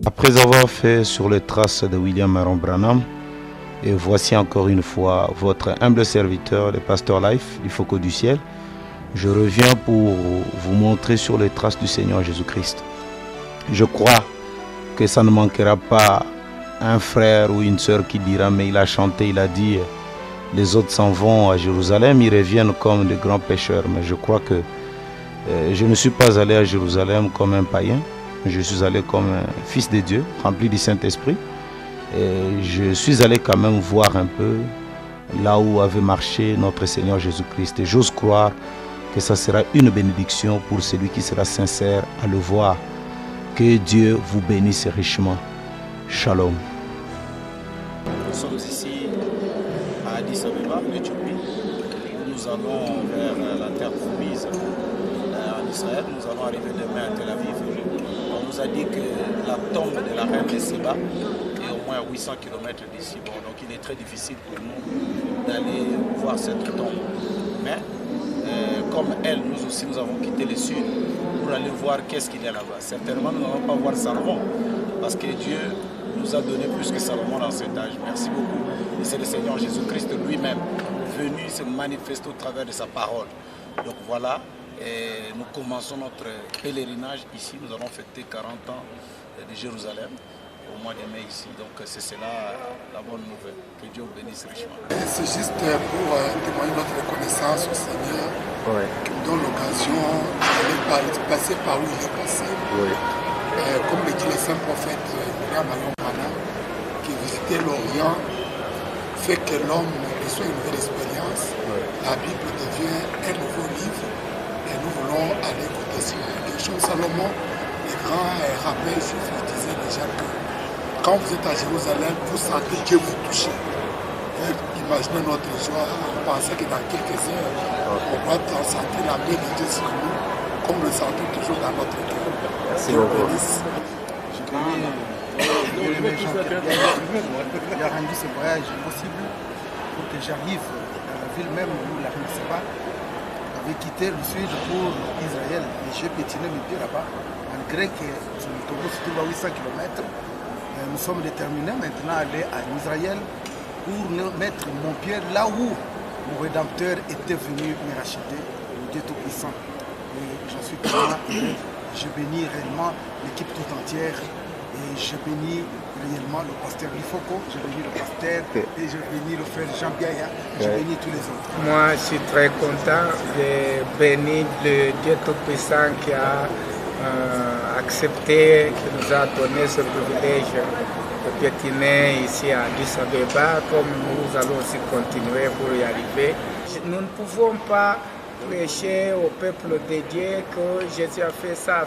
Après avoir fait sur les traces de William Aaron Branham, et voici encore une fois votre humble serviteur, le pasteur Life du Faucon du Ciel, je reviens pour vous montrer sur les traces du Seigneur Jésus-Christ. Je crois que ça ne manquera pas un frère ou une sœur qui dira, mais il a chanté, il a dit, les autres s'en vont à Jérusalem, ils reviennent comme des grands pécheurs. Mais je crois que je ne suis pas allé à Jérusalem comme un païen, je suis allé comme un fils de Dieu, rempli du Saint-Esprit. Et je suis allé quand même voir un peu là où avait marché notre Seigneur Jésus-Christ. Et j'ose croire que ça sera une bénédiction pour celui qui sera sincère à le voir. Que Dieu vous bénisse richement. Shalom. Nous sommes ici à Addis Abeba, en Éthiopie. Nous allons vers la terre promise en Israël. Nous allons arriver demain à Tel Aviv. On nous a dit que la tombe de la reine de Séba est au moins à 800 km d'ici. Bon, donc il est très difficile pour nous d'aller voir cette tombe. Mais comme elle, nous aussi, nous avons quitté le sud pour aller voir qu'est-ce qu'il y a là-bas. Certainement, nous n'allons pas voir Salomon, parce que Dieu nous a donné plus que Salomon dans cet âge. Merci beaucoup. Et c'est le Seigneur Jésus-Christ lui-même venu se manifester au travers de sa parole. Donc voilà, et nous commençons notre pèlerinage ici. Nous allons fêter 40 ans de Jérusalem au mois de mai ici. Donc c'est cela la bonne nouvelle. Que Dieu vous bénisse richement. C'est juste pour témoigner notre reconnaissance au Seigneur qui nous donne l'occasion d'aller passer par où il est passé. Comme le dit le saint prophète William Aaron Branham, qui visitait l'Orient, fait que l'homme reçoit une nouvelle expérience. La Bible devient un nouveau livre et nous voulons aller écouter cela. Quelque chose, Salomon, les grands rappels juifs disaient déjà que quand vous êtes à Jérusalem, vous sentez Dieu vous toucher. Imaginez notre joie, on pensait que dans quelques heures, on va sentir la main de Dieu sur nous, comme nous le sentons toujours dans notre cœur. Merci beaucoup. Je connais les gens qui a rendu ce voyage possible pour que j'arrive à la ville même où la reine Séba avait quitté le sud pour Israël. Et j'ai pétiné mes pieds là-bas, malgré que le Togo se trouve à 800 km. Nous sommes déterminés maintenant à aller en Israël pour mettre mon pied là où mon Rédempteur était venu me racheter, le Dieu Tout-Puissant. Et j'en suis tellement heureux. Je bénis réellement l'équipe tout entière et je bénis réellement le pasteur Lifoko, je bénis le pasteur et je bénis le frère Jean Biaya, je bénis tous les autres. Moi, je suis très content de bénir le Dieu Tout-Puissant qui a accepté, qui nous a donné ce privilège de piétiner ici à Addis Abeba, comme nous allons aussi continuer pour y arriver. Nous ne pouvons pas prêcher au peuple de Dieu que Jésus a fait ça.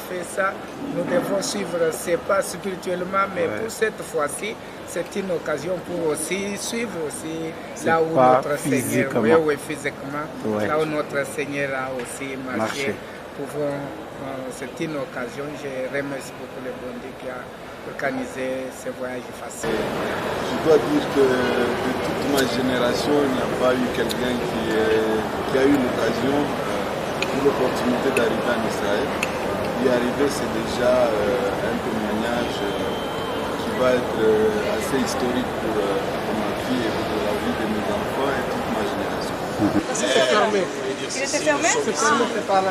Nous devons suivre, c'est pas spirituellement, mais pour cette fois-ci, c'est une occasion pour aussi suivre aussi là où notre Seigneur, physiquement, là où notre Seigneur a aussi marché. C'est une occasion, je remercie beaucoup le bon Dieu qui a organisé ce voyage facile. Je dois dire que de toute ma génération, il n'y a pas eu quelqu'un qui a eu l'occasion ou l'opportunité d'arriver en Israël. Y arriver, c'est déjà un témoignage qui va être assez historique pour ma vie et pour la vie de mes enfants et toute ma génération. C'est fermé. Il était fermé? C'est par là.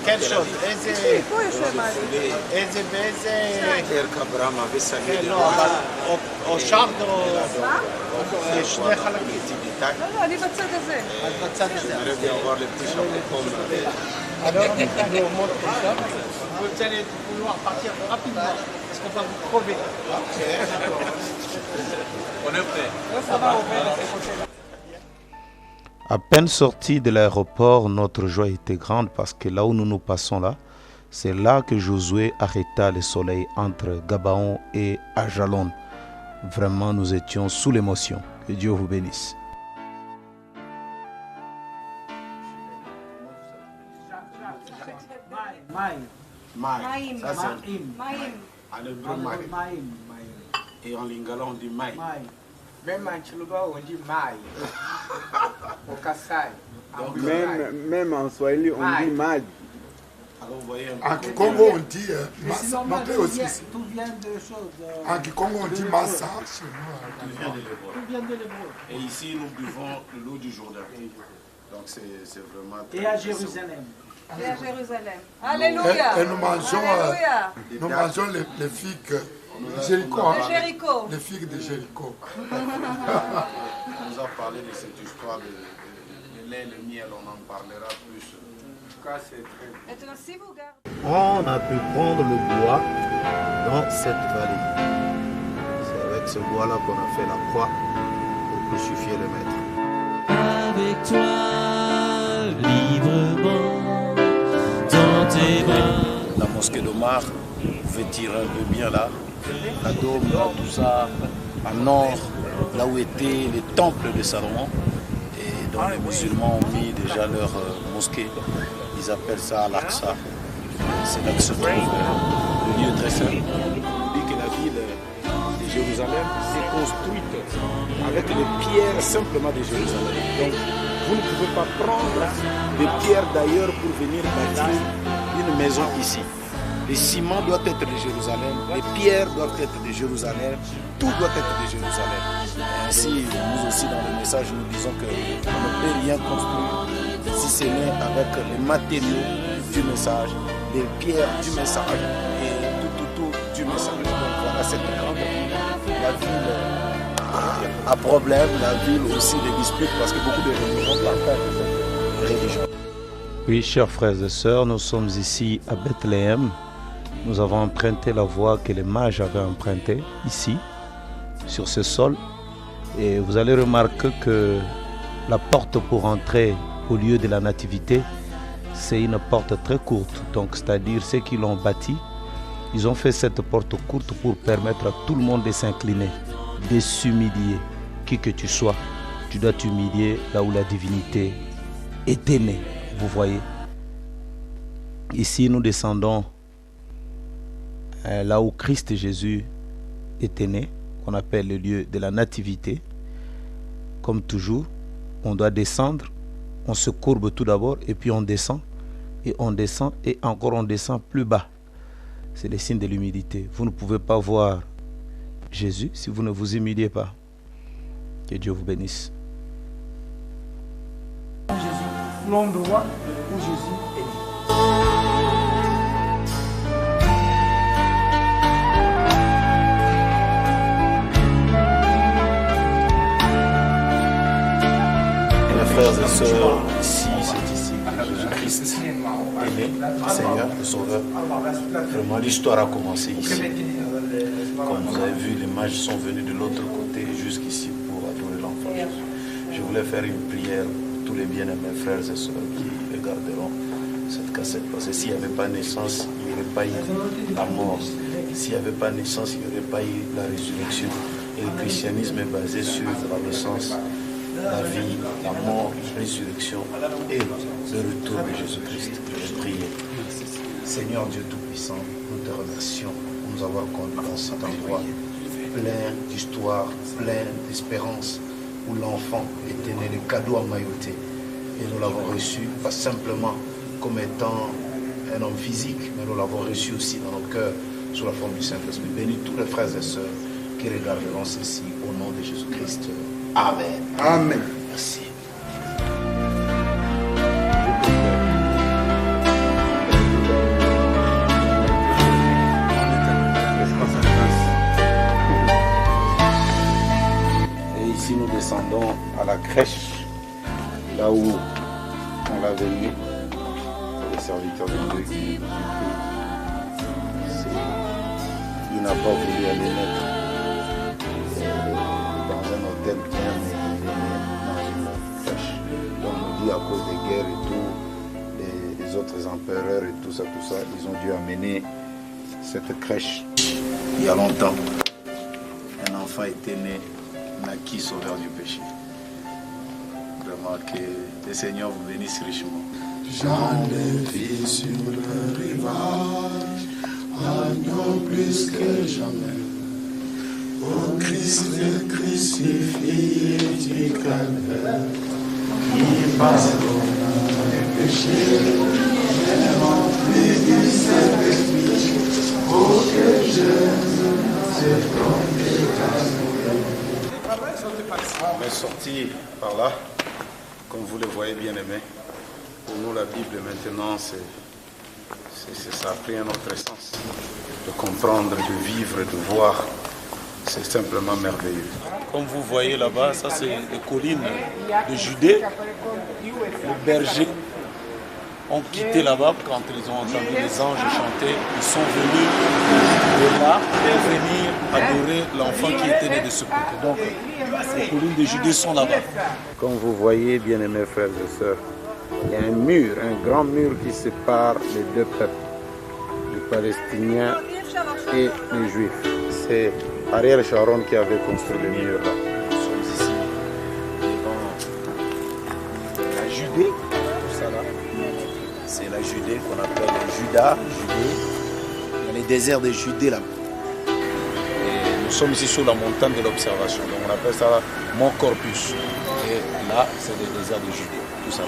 Quelle chose? או שחד או שני חלקים. לא, אני בצד הזה. את בצד הזה. Alors, nous montre ça. Vous allez vouloir partir rapidement parce qu'on va vous crever. On est prêt. ça va, on va de ce côté-là. À peine sorti de l'aéroport, notre joie était grande parce que là où nous nous passons là, c'est là que Josué arrêta le soleil entre Gabaon et Ajalon. Vraiment, nous étions sous l'émotion. Que Dieu vous bénisse. Maïm. Ça c'est Maïm. en hébreu maïm. Et en lingala on dit maïm. Même en Chiluba, on dit maï. Au Kassai. Même en Swahili, on dit maï. vous voyez un En peu. Kikongo, on dit Massa. Normal, Montrez aussi. tout vient de choses. En Kikongo, on dit Massa. Chez nous, Tout vient de l'hébreu. Tout vient de l'hébreu. Et ici, nous buvons l'eau du Jourdain. Donc c'est vraiment très Et à Jérusalem. Et à Jérusalem. Alléluia. Et nous mangeons, Alléluia. nous mangeons les figues de Jéricho. hein. De Jéricho. Les figues de Jéricho. On nous a parlé de cette histoire de lait et le miel, on en parlera plus. En tout cas, c'est très bien. Maintenant, si vous gardez... On a pu prendre le bois dans cette vallée. C'est avec ce bois-là qu'on a fait la croix pour crucifier le maître. Avec toi, librement, dans tes bras. La mosquée d'Omar, vous pouvez tirer un peu bien là. La dôme, là, tout ça, en or, là où était le temple de Salomon. Et dont les musulmans ont mis déjà leur mosquée. Ils appellent ça Al-Aqsa. C'est là que se trouve le lieu très saint. On dit que la ville de Jérusalem s'est construite avec les pierres simplement de Jérusalem. Donc vous ne pouvez pas prendre des pierres d'ailleurs pour venir bâtir une maison ici. Le ciment doit être de Jérusalem, les pierres doivent être de Jérusalem, tout doit être de Jérusalem. Et ainsi, nous aussi dans le message, nous disons qu'on ne peut rien construire si ce n'est avec les matériaux du message, les pierres du message et tout du message. Donc voilà cette grande ville. La ville a problème, la ville aussi des disputes parce que beaucoup de religions partagent cette religion. Oui, chers frères et sœurs, nous sommes ici à Bethléem. Nous avons emprunté la voie que les mages avaient empruntée ici, sur ce sol. Et vous allez remarquer que la porte pour entrer au lieu de la nativité, c'est une porte très courte. Donc, c'est-à-dire ceux qui l'ont bâtie, ils ont fait cette porte courte pour permettre à tout le monde de s'incliner, de s'humilier. Qui que tu sois, tu dois t'humilier là où la divinité était née. Vous voyez. Ici, nous descendons là où Christ Jésus était né, qu'on appelle le lieu de la nativité. Comme toujours, on doit descendre, on se courbe tout d'abord et puis on descend et encore on descend plus bas. C'est le signe de l'humilité. Vous ne pouvez pas voir Jésus si vous ne vous humiliez pas. Que Dieu vous bénisse. L'endroit où Jésus est né. Frères et sœurs, ici, c'est ici que Jésus-Christ est né, Seigneur, le Sauveur. Vraiment, l'histoire a commencé ici. Comme vous avez vu, les mages sont venus de l'autre côté jusqu'ici pour adorer l'enfant Jésus. Je voulais faire une prière pour tous les bien-aimés frères et sœurs qui regarderont cette cassette. Parce que s'il n'y avait pas naissance, il n'y aurait pas eu la mort. S'il n'y avait pas naissance, il n'y aurait pas eu la résurrection. Et le christianisme est basé sur la naissance, la vie, la mort, la résurrection et le retour de Jésus-Christ. Je prie. Seigneur Dieu Tout-Puissant, nous te remercions pour nous avoir conduits dans cet endroit plein d'histoire, plein d'espérance, où l'enfant était né, le cadeau emmailloté. Et nous l'avons reçu, pas simplement comme étant un homme physique, mais nous l'avons reçu aussi dans nos cœurs sous la forme du Saint-Esprit. Bénis tous les frères et sœurs qui regarderont ceci au nom de Jésus-Christ. Amen. Amen. Merci. Et ici nous descendons à la crèche, là où on l'avait mis. C'est le serviteur de Dieu qui prie. Il n'a pas voulu aller mettre dans un hôtel bien, mais il est né dans une crèche. Donc on dit à cause des guerres et tout, les autres empereurs et tout ça, ils ont dû amener cette crèche. Il y a longtemps, un enfant était né, naquit sauveur du péché. Vraiment que le Seigneur vous bénisse richement. J'en ai vu sur le rivage, agneau plus que jamais. Ô Christ le crucifié du calvaire, qui pardonne les péchés, et remplit On est sorti par là, comme vous le voyez bien aimé. Pour nous, la Bible maintenant, ça a pris un autre sens. De comprendre, de vivre, de voir, c'est simplement merveilleux. Comme vous voyez là-bas, ça c'est les collines de Judée. Les bergers ont quitté là-bas quand ils ont entendu les anges chanter. Ils sont venus de là pour venir adorer l'enfant qui était né de ce côté. Donc, les collines de Judée sont là-bas. Comme vous voyez, bien-aimés frères et sœurs, il y a un mur, un grand mur qui sépare les deux peuples, les Palestiniens et les Juifs. C'est Ariel Sharon qui avait construit le mur là. Nous sommes ici devant la Judée, tout ça là. C'est la Judée qu'on appelle Juda, Judée. Il y a les déserts de Judée là. Et nous sommes ici sur la montagne de l'observation. Donc on appelle ça là, Mont Corpus. Et là, c'est le désert de Judée, tout ça.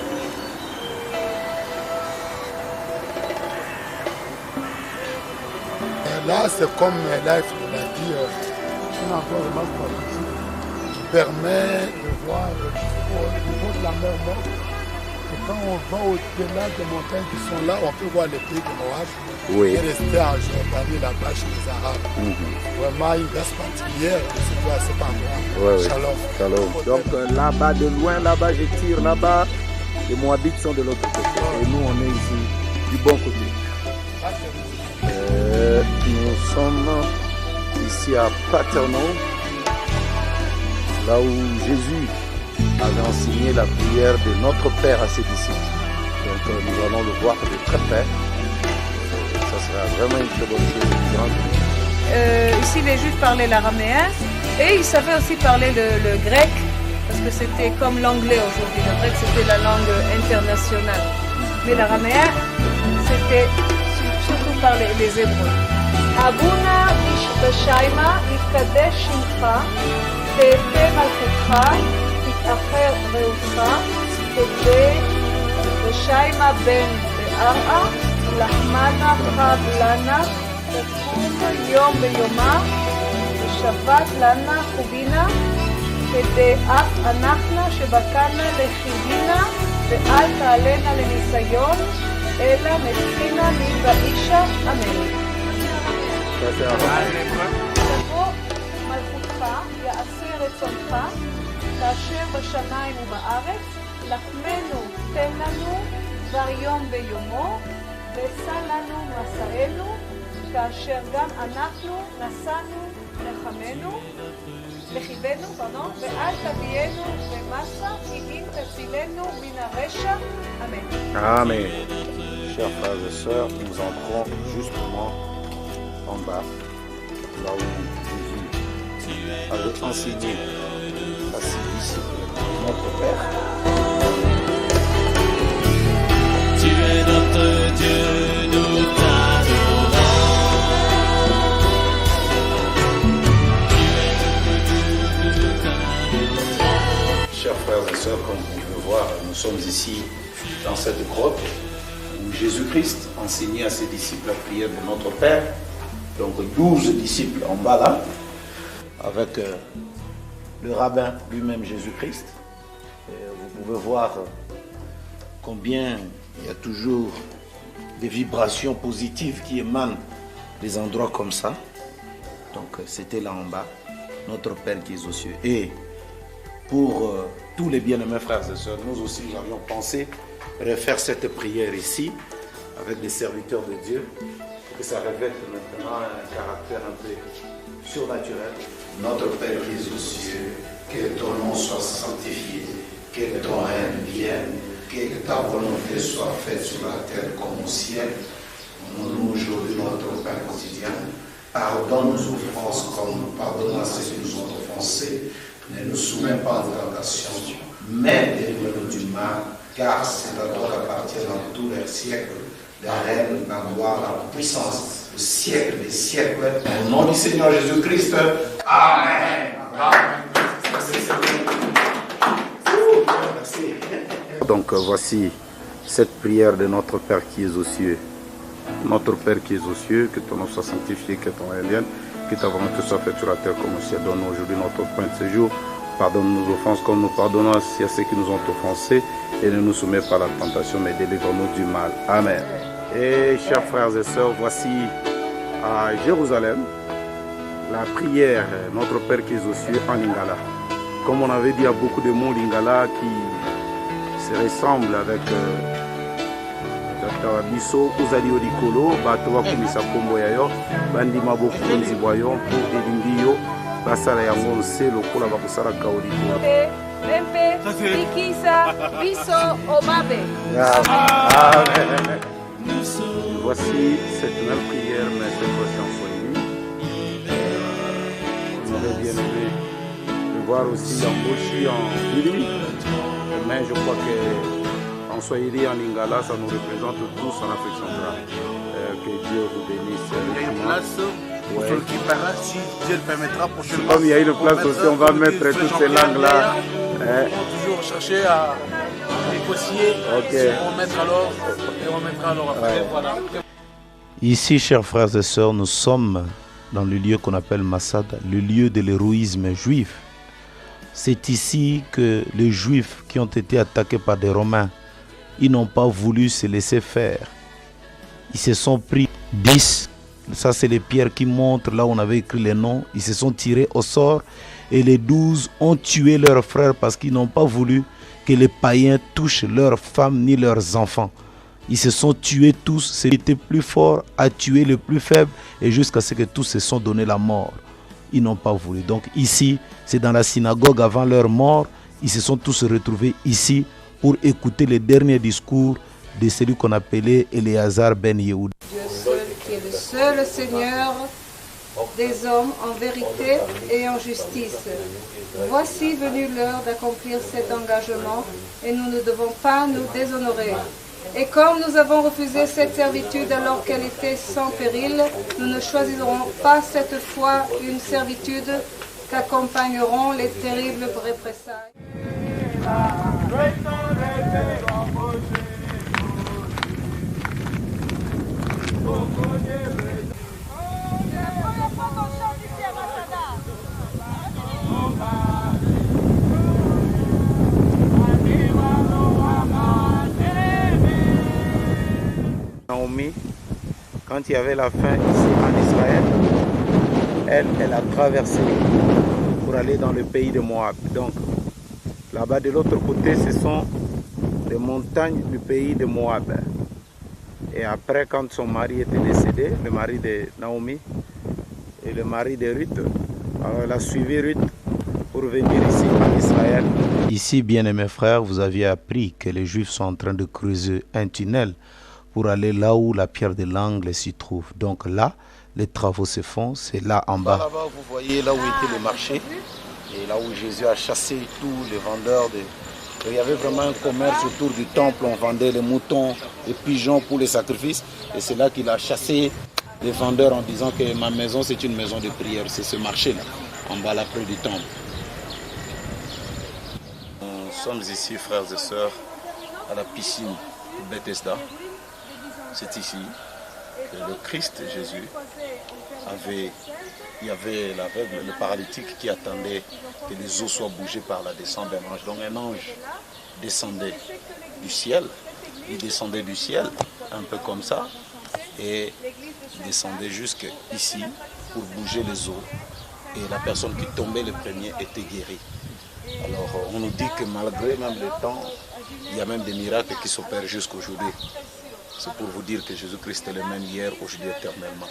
Là, c'est comme Life l'a dit, un endroit vraiment stratégique qui permet de voir au niveau de la mer Morte. Et quand on va au-delà des montagnes qui sont là, on peut voir les pays de Moab, qui est resté en Jordanie là-bas chez les Arabes. Vraiment une race particulière, c'est à cet endroit. Shalom. Donc là-bas, de loin, là-bas, je tire là-bas, les Moabites sont de l'autre côté. Et nous, on est ici, du bon côté. Nous sommes ici à Paterno, là où Jésus avait enseigné la prière de notre Père à ses disciples. Donc nous allons le voir de très près. Ça sera vraiment une très bonne chose. Ici, les Juifs parlaient l'araméen et ils savaient aussi parler le grec, parce que c'était comme l'anglais aujourd'hui. Le grec, c'était la langue internationale. Mais l'araméen, c'était surtout par les Hébreux. Abuna ish בשיימה יתקדש שמך, תהפה מלכותך, תתאחר ראותך, כדי בשיימה בן בארעה, לחמנה חב לנה, תקום יום ביומה, ושבת לנה חובינה, כדי אף אנחנו שבקענה לחיינה, ואל תעלנה לניסיון, אלא נתחינה לי באישה, אמן. תבוא מלכותך, יעשה רצונך, כאשר בשמיים ובארץ, לחמנו תן לנו דבר יום ביומו, ושא לנו מסענו, כאשר גם אנחנו נשאנו לחיבנו, ואל תביאנו במסע, כי אם תצילנו מן הרשע, אמן. Amen. Chers frères et sœurs, nous entrons justement en bas, là où Jésus avait enseigné à ses disciples, notre Père. Tu es notre Dieu, nous t'adorons. Chers frères et sœurs, comme vous pouvez voir, nous sommes ici dans cette grotte où Jésus-Christ enseignait à ses disciples la prière de notre Père. Donc 12 disciples en bas là, avec le rabbin lui-même Jésus-Christ. Vous pouvez voir combien il y a toujours des vibrations positives qui émanent des endroits comme ça. Donc c'était là en bas, notre Père qui est aux cieux. Et pour tous les bien-aimés frères et sœurs, nous aussi nous avions pensé refaire cette prière ici avec des serviteurs de Dieu, pour que ça revête maintenant un caractère un peu surnaturel. Notre Père qui es aux cieux, que ton nom soit sanctifié, que ton règne vienne, que ta volonté soit faite sur la terre comme au ciel. Donne-nous aujourd'hui notre pain quotidien. Pardonne nos offenses comme nous pardonnons à ceux qui nous ont offensés. Ne nous soumets pas à la tentation, mais délivre-nous du mal, car c'est à toi qu'appartient dans tous les siècles la règne, la gloire, la puissance, le siècle des siècles. Au nom du Seigneur Jésus-Christ. Amen. Donc voici cette prière de notre Père qui est aux cieux. Notre Père qui est aux cieux, que ton nom soit sanctifié, que ton règne vienne, que ta volonté soit faite sur la terre comme au ciel. Donne-nous aujourd'hui notre pain de ce jour. pardonne nos offenses comme nous pardonnons aussi à ceux qui nous ont offensés et ne nous soumets pas à la tentation mais délivre-nous du mal. Amen. Et chers frères et sœurs, voici à Jérusalem la prière Notre Père qui est aux cieux en lingala. Comme on avait dit, il y a beaucoup de mots lingala qui se ressemblent avec biso uzali olikolo bato bakumisa kombo ya yo bandima bokonzi bwa yo mpo elingi yo basala yango nse lokola bakosalaka olikolo. Amen. Voici cette même prière, mais cette fois-ci en Swahili. Vous avez bien aimé de voir aussi l'embauche en Bili, mais je crois que en Swahili, en Lingala, ça nous représente tous en Afrique centrale. Que Dieu vous bénisse. Il y a une place pour celui qui parlera, si Dieu le permettra prochainement. Comme il y a une place aussi, on va mettre toutes ces langues-là. On va toujours chercher à négocier, on mettra alors après. Ouais. Voilà. Ici, chers frères et sœurs, nous sommes dans le lieu qu'on appelle Massad, le lieu de l'héroïsme juif. C'est ici que les Juifs qui ont été attaqués par des Romains, ils n'ont pas voulu se laisser faire. Ils se sont pris 10, ça c'est les pierres qui montrent là où on avait écrit les noms. Ils se sont tirés au sort et les 12 ont tué leurs frères parce qu'ils n'ont pas voulu que les païens touchent leurs femmes ni leurs enfants. Ils se sont tués tous, celui qui était plus fort a tué le plus faible et jusqu'à ce que tous se sont donné la mort. Ils n'ont pas voulu. Donc ici, c'est dans la synagogue avant leur mort. Ils se sont tous retrouvés ici pour écouter les derniers discours de celui qu'on appelait Éléazar ben Yehoud. Dieu seul qui est le seul Seigneur des hommes en vérité et en justice. Voici venue l'heure d'accomplir cet engagement et nous ne devons pas nous déshonorer. Et comme nous avons refusé cette servitude alors qu'elle était sans péril, nous ne choisirons pas cette fois une servitude qu'accompagneront les terribles représailles. Naomi, quand il y avait la faim ici en Israël, elle a traversé pour aller dans le pays de Moab. Donc là-bas de l'autre côté, ce sont les montagnes du pays de Moab. Et après, quand son mari était décédé, le mari de Naomi et le mari de Ruth, alors elle a suivi Ruth pour venir ici en Israël. Ici, bien-aimés frères, vous aviez appris que les Juifs sont en train de creuser un tunnel pour aller là où la pierre de l'angle s'y trouve. Donc là, les travaux se font, c'est là en bas. Là-bas, vous voyez là où était le marché, et là où Jésus a chassé tous les vendeurs. Il y avait vraiment un commerce autour du temple, on vendait les moutons, les pigeons pour les sacrifices, et c'est là qu'il a chassé les vendeurs en disant que ma maison c'est une maison de prière, c'est ce marché-là, en bas là près du temple. Nous sommes ici, frères et sœurs, à la piscine Bethesda. C'est ici que le Christ Jésus il y avait l'aveugle, le paralytique qui attendait que les eaux soient bougées par la descente d'un ange. Donc un ange descendait du ciel, il descendait du ciel un peu comme ça et il descendait jusqu'ici pour bouger les eaux et la personne qui tombait le premier était guérie. Alors on nous dit que malgré même le temps, il y a même des miracles qui s'opèrent jusqu'aujourd'hui. C'est pour vous dire que Jésus-Christ est le même hier, aujourd'hui, éternellement.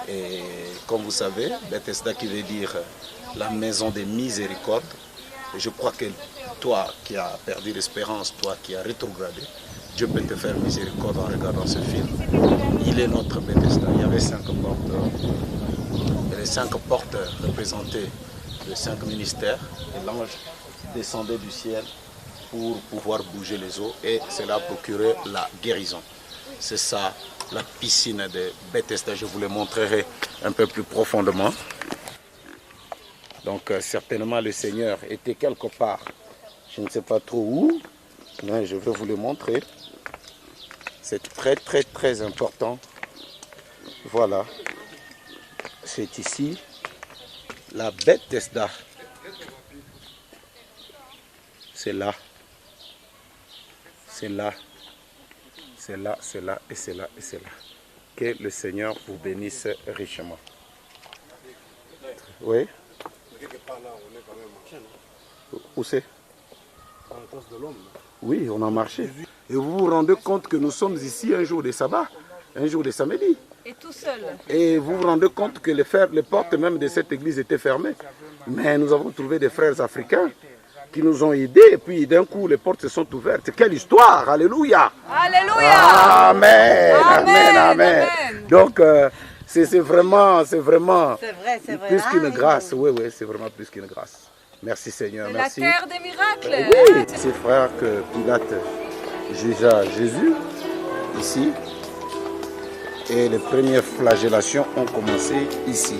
Et comme vous savez, Bethesda qui veut dire la maison des miséricordes. Et je crois que toi qui as perdu l'espérance, toi qui as rétrogradé, Dieu peut te faire miséricorde en regardant ce film. Il est notre Bethesda. Il y avait 5 portes. Et les 5 portes représentaient les 5 ministères. Et l'ange descendait du ciel pour pouvoir bouger les eaux. Et cela procurait la guérison. C'est ça, la piscine de Bethesda. Je vous le montrerai un peu plus profondément. Donc certainement le Seigneur était quelque part. Je ne sais pas trop où, mais je vais vous le montrer. C'est très très très important. Voilà. C'est ici la Bethesda. c'est là. C'est là. C'est là, c'est là, et c'est là, et c'est là. Que le Seigneur vous bénisse richement. Oui. Où c'est? Oui, on a marché. Et vous vous rendez compte que nous sommes ici un jour de sabbat, un jour de samedi. Et tout seul. Et vous vous rendez compte que les portes même de cette église étaient fermées. Mais nous avons trouvé des frères africains qui nous ont aidés. Et puis d'un coup, les portes se sont ouvertes. Quelle histoire! Alléluia! Alléluia! Amen! Amen! Amen! Donc, c'est vraiment plus qu'une grâce. Oui, oui, c'est vraiment plus qu'une grâce. Merci Seigneur. C'est merci. la terre des miracles. Oui, c'est frère que Pilate jugea Jésus ici. Et les premières flagellations ont commencé ici.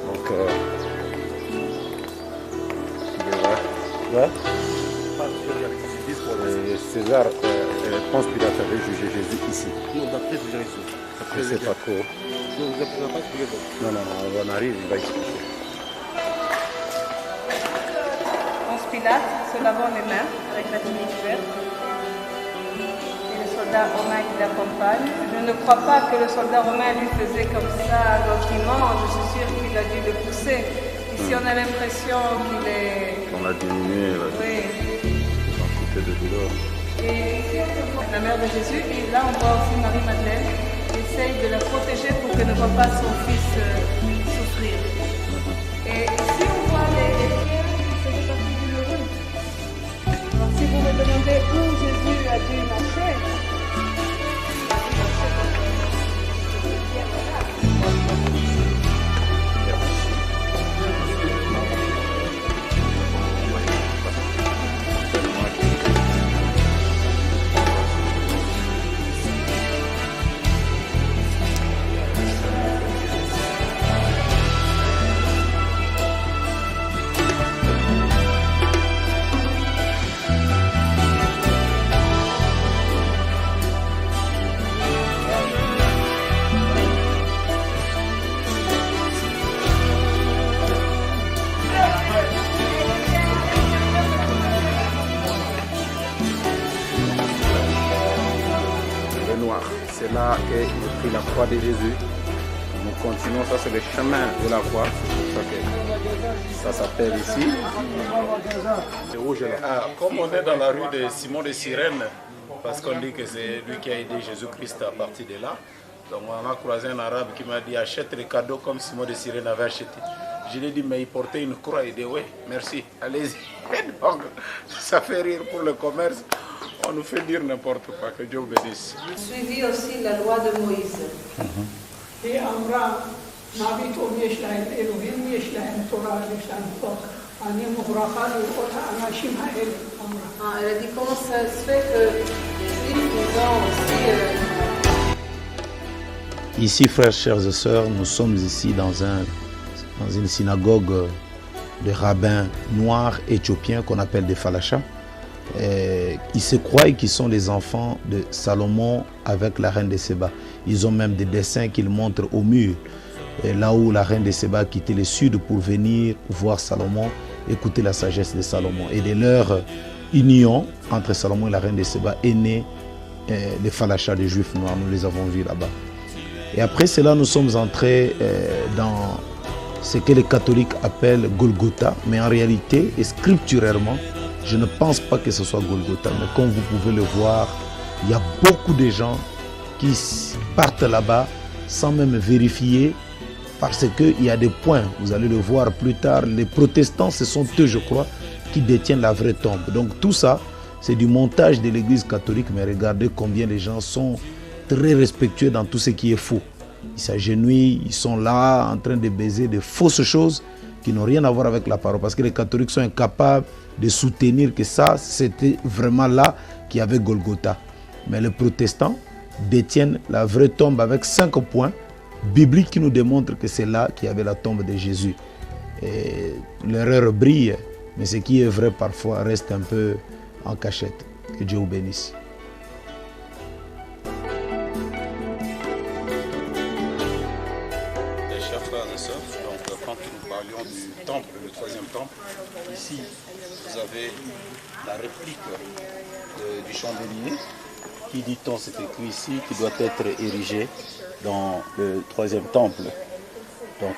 Donc, César, Ponce Pilate avait jugé Jésus ici. Non, d'après Jésus. Je ne sais pas trop. Non, on arrive, il va expliquer. Ponce Pilate se lavant les mains avec la tunique verte et les soldats romains qui l'accompagnent. Je ne crois pas que le soldat romain lui faisait comme ça gentiment. Je suis sûre qu'il a dû le pousser. Ici, on a l'impression qu'il est... On l'a diminué, oui. de douleur. Et ici, on voit la mère de Jésus, et là, on voit aussi Marie-Madeleine qui essaye de la protéger pour qu'elle ne voit pas son fils souffrir. Et ici, on voit les pierres qui faisaient partie d'une rue. Alors, si vous me demandez où Jésus a dû marcher, c'est là qu'il a pris la croix de Jésus. Nous continuons, ça c'est le chemin de la croix. Ça s'appelle ici. C'est rouge là. Ah, comme on est dans la rue de Simon de Cyrène, parce qu'on dit que c'est lui qui a aidé Jésus-Christ à partir de là. Donc on a croisé un arabe qui m'a dit achète les cadeaux comme Simon de Cyrène avait acheté. Je lui ai dit mais il portait une croix. Il dit oui, merci, allez-y. Donc ça fait rire pour le commerce. On nous fait dire n'importe quoi, que Dieu bénisse. Suivi aussi la loi de Moïse. Elle a dit comment ça se fait que les Juifs nous ont aussi... Ici, frères, chers et sœurs, nous sommes ici dans une synagogue de rabbins noirs éthiopiens qu'on appelle des falachas. Ils se croient qu'ils sont les enfants de Salomon avec la reine de Séba. Ils ont même des dessins qu'ils montrent au mur. Là où la reine de Séba a quitté le sud pour venir voir Salomon, écouter la sagesse de Salomon. Et de leur union entre Salomon et la reine de Séba est né les falachas des juifs noirs. Nous les avons vus là-bas. Et après cela, nous sommes entrés dans ce que les catholiques appellent Golgotha. Mais en réalité, et scripturairement, je ne pense pas que ce soit Golgotha. Mais comme vous pouvez le voir, il y a beaucoup de gens qui partent là-bas sans même vérifier parce qu'il y a des points. Vous allez le voir plus tard. Les protestants, ce sont eux, je crois, qui détiennent la vraie tombe. Donc tout ça, c'est du montage de l'église catholique. Mais regardez combien les gens sont très respectueux dans tout ce qui est faux. Ils s'agenouillent, ils sont là en train de baiser de fausses choses qui n'ont rien à voir avec la parole. Parce que les catholiques sont incapables de soutenir que ça, c'était vraiment là qu'il y avait Golgotha. Mais les protestants détiennent la vraie tombe avec 5 points bibliques qui nous démontrent que c'est là qu'il y avait la tombe de Jésus. Et l'erreur brille, mais ce qui est vrai parfois reste un peu en cachette. Que Dieu vous bénisse. Chers frères et sœurs. Donc, quand nous parlions du temple, le troisième temple, ici, vous avez la réplique du chandelier qui, dit-on, c'est écrit ici, qui doit être érigé dans le troisième temple. Donc,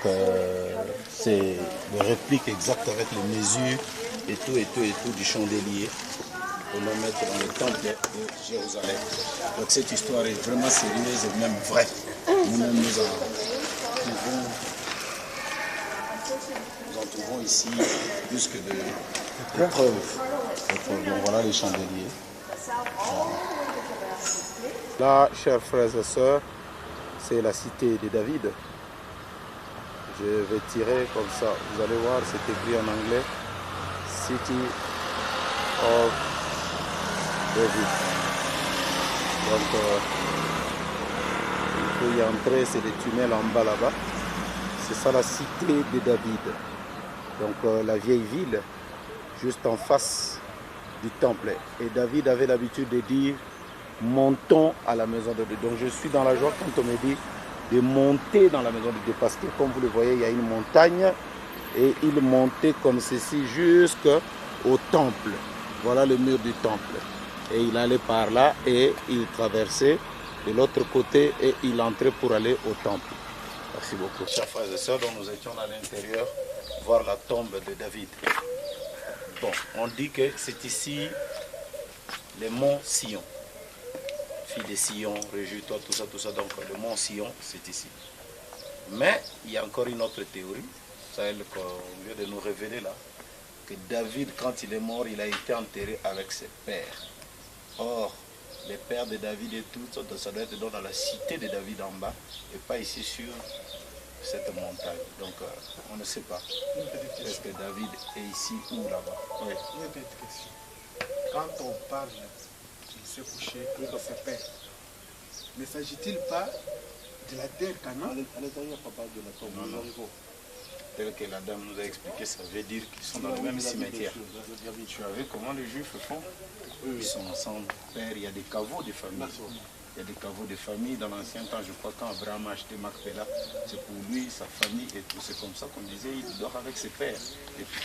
c'est une réplique exacte avec les mesures et tout du chandelier pour le mettre dans le temple de Jérusalem. Donc, cette histoire est vraiment sérieuse et même vraie. Nous-mêmes, nous en trouvons ici plus que de preuves. Donc, voilà les chandeliers. Là, chers frères et sœurs, c'est la cité de David. Je vais tirer comme ça. Vous allez voir, c'est écrit en anglais. City of David. Donc, il faut y entrer, c'est des tunnels en bas là-bas. C'est ça la cité de David. Donc, la vieille ville, juste en face du temple. Et David avait l'habitude de dire, montons à la maison de Dieu. Donc, je suis dans la joie quand on me dit de monter dans la maison de Dieu. Parce que, comme vous le voyez, il y a une montagne. Et il montait comme ceci jusqu'au temple. Voilà le mur du temple. Et il allait par là et il traversait de l'autre côté et il entrait pour aller au temple. Merci beaucoup. Chers frères et sœurs, donc nous étions à l'intérieur voir la tombe de David. Bon, on dit que c'est ici le mont Sion. Fille de Sion, réjouis-toi, tout ça. Donc le mont Sion, c'est ici. Mais il y a encore une autre théorie, celle qu'on vient de nous révéler là, que David, quand il est mort, il a été enterré avec ses pères. Or, les pères de David et tout, ça doit être dans la cité de David en bas, et pas ici sur cette montagne. Donc, on ne sait pas. Est-ce que David est ici ou là-bas? Oui. Une petite question. Quand on parle qu'il s'est couché avec ses pères, ne s'agit-il pas de la terre Canaan? À l'intérieur, pas de la tombe. Non. Tel que la dame nous a expliqué, ça veut dire qu'ils sont dans le même cimetière. Tu as vu comment les Juifs font? Ils sont ensemble. Père, il y a des caveaux de famille. Il y a des caveaux de famille. Dans l'ancien temps, je crois, quand Abraham a acheté Macpéla, c'est pour lui, sa famille et tout. C'est comme ça qu'on disait, il dort avec ses pères. Et puis,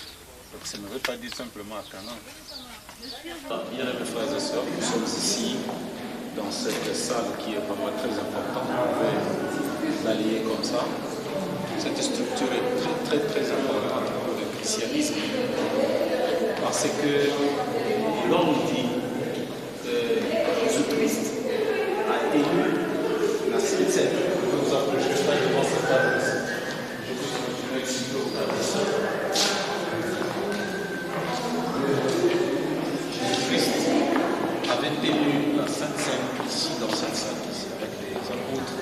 donc ça ne veut pas dire simplement à Canaan. Bien mes frères et sœurs, nous sommes ici, dans cette salle qui est vraiment très importante. On va balayer comme ça. Cette structure est très importante pour le christianisme. Parce que l'homme dit que Jésus-Christ a élu la Sainte Seine. Nous approchons juste devant cette table ici. Je vais continuer à expliquer au frère et sœurs. Jésus-Christ avait tenu la Sainte Seine ici, dans cette salle, ici, avec les apôtres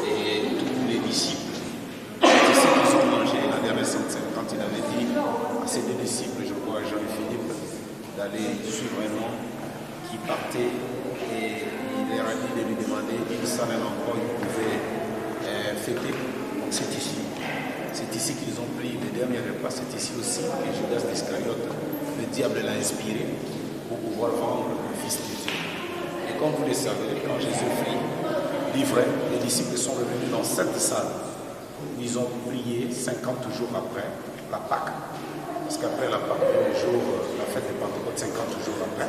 et tous les disciples. C'est ici qu'ils ont mangé la dernière Sainte Seine, quand il avait dit à ses deux disciples, je crois, Jean et Philippe, d'aller suivre un homme qui partait et il leur a dit de lui demander une salle, un endroit où ils pouvaient fêter. Donc c'est ici. C'est ici qu'ils ont pris le dernier repas. C'est ici aussi que Judas Iscariote, le diable l'a inspiré pour pouvoir vendre le Fils de Dieu. Et comme vous le savez, quand Jésus fut livré, les disciples sont revenus dans cette salle où ils ont prié 50 jours après la Pâque. Parce qu'après la Pâque, le jour, la fête de Pentecôte, 50 jours après,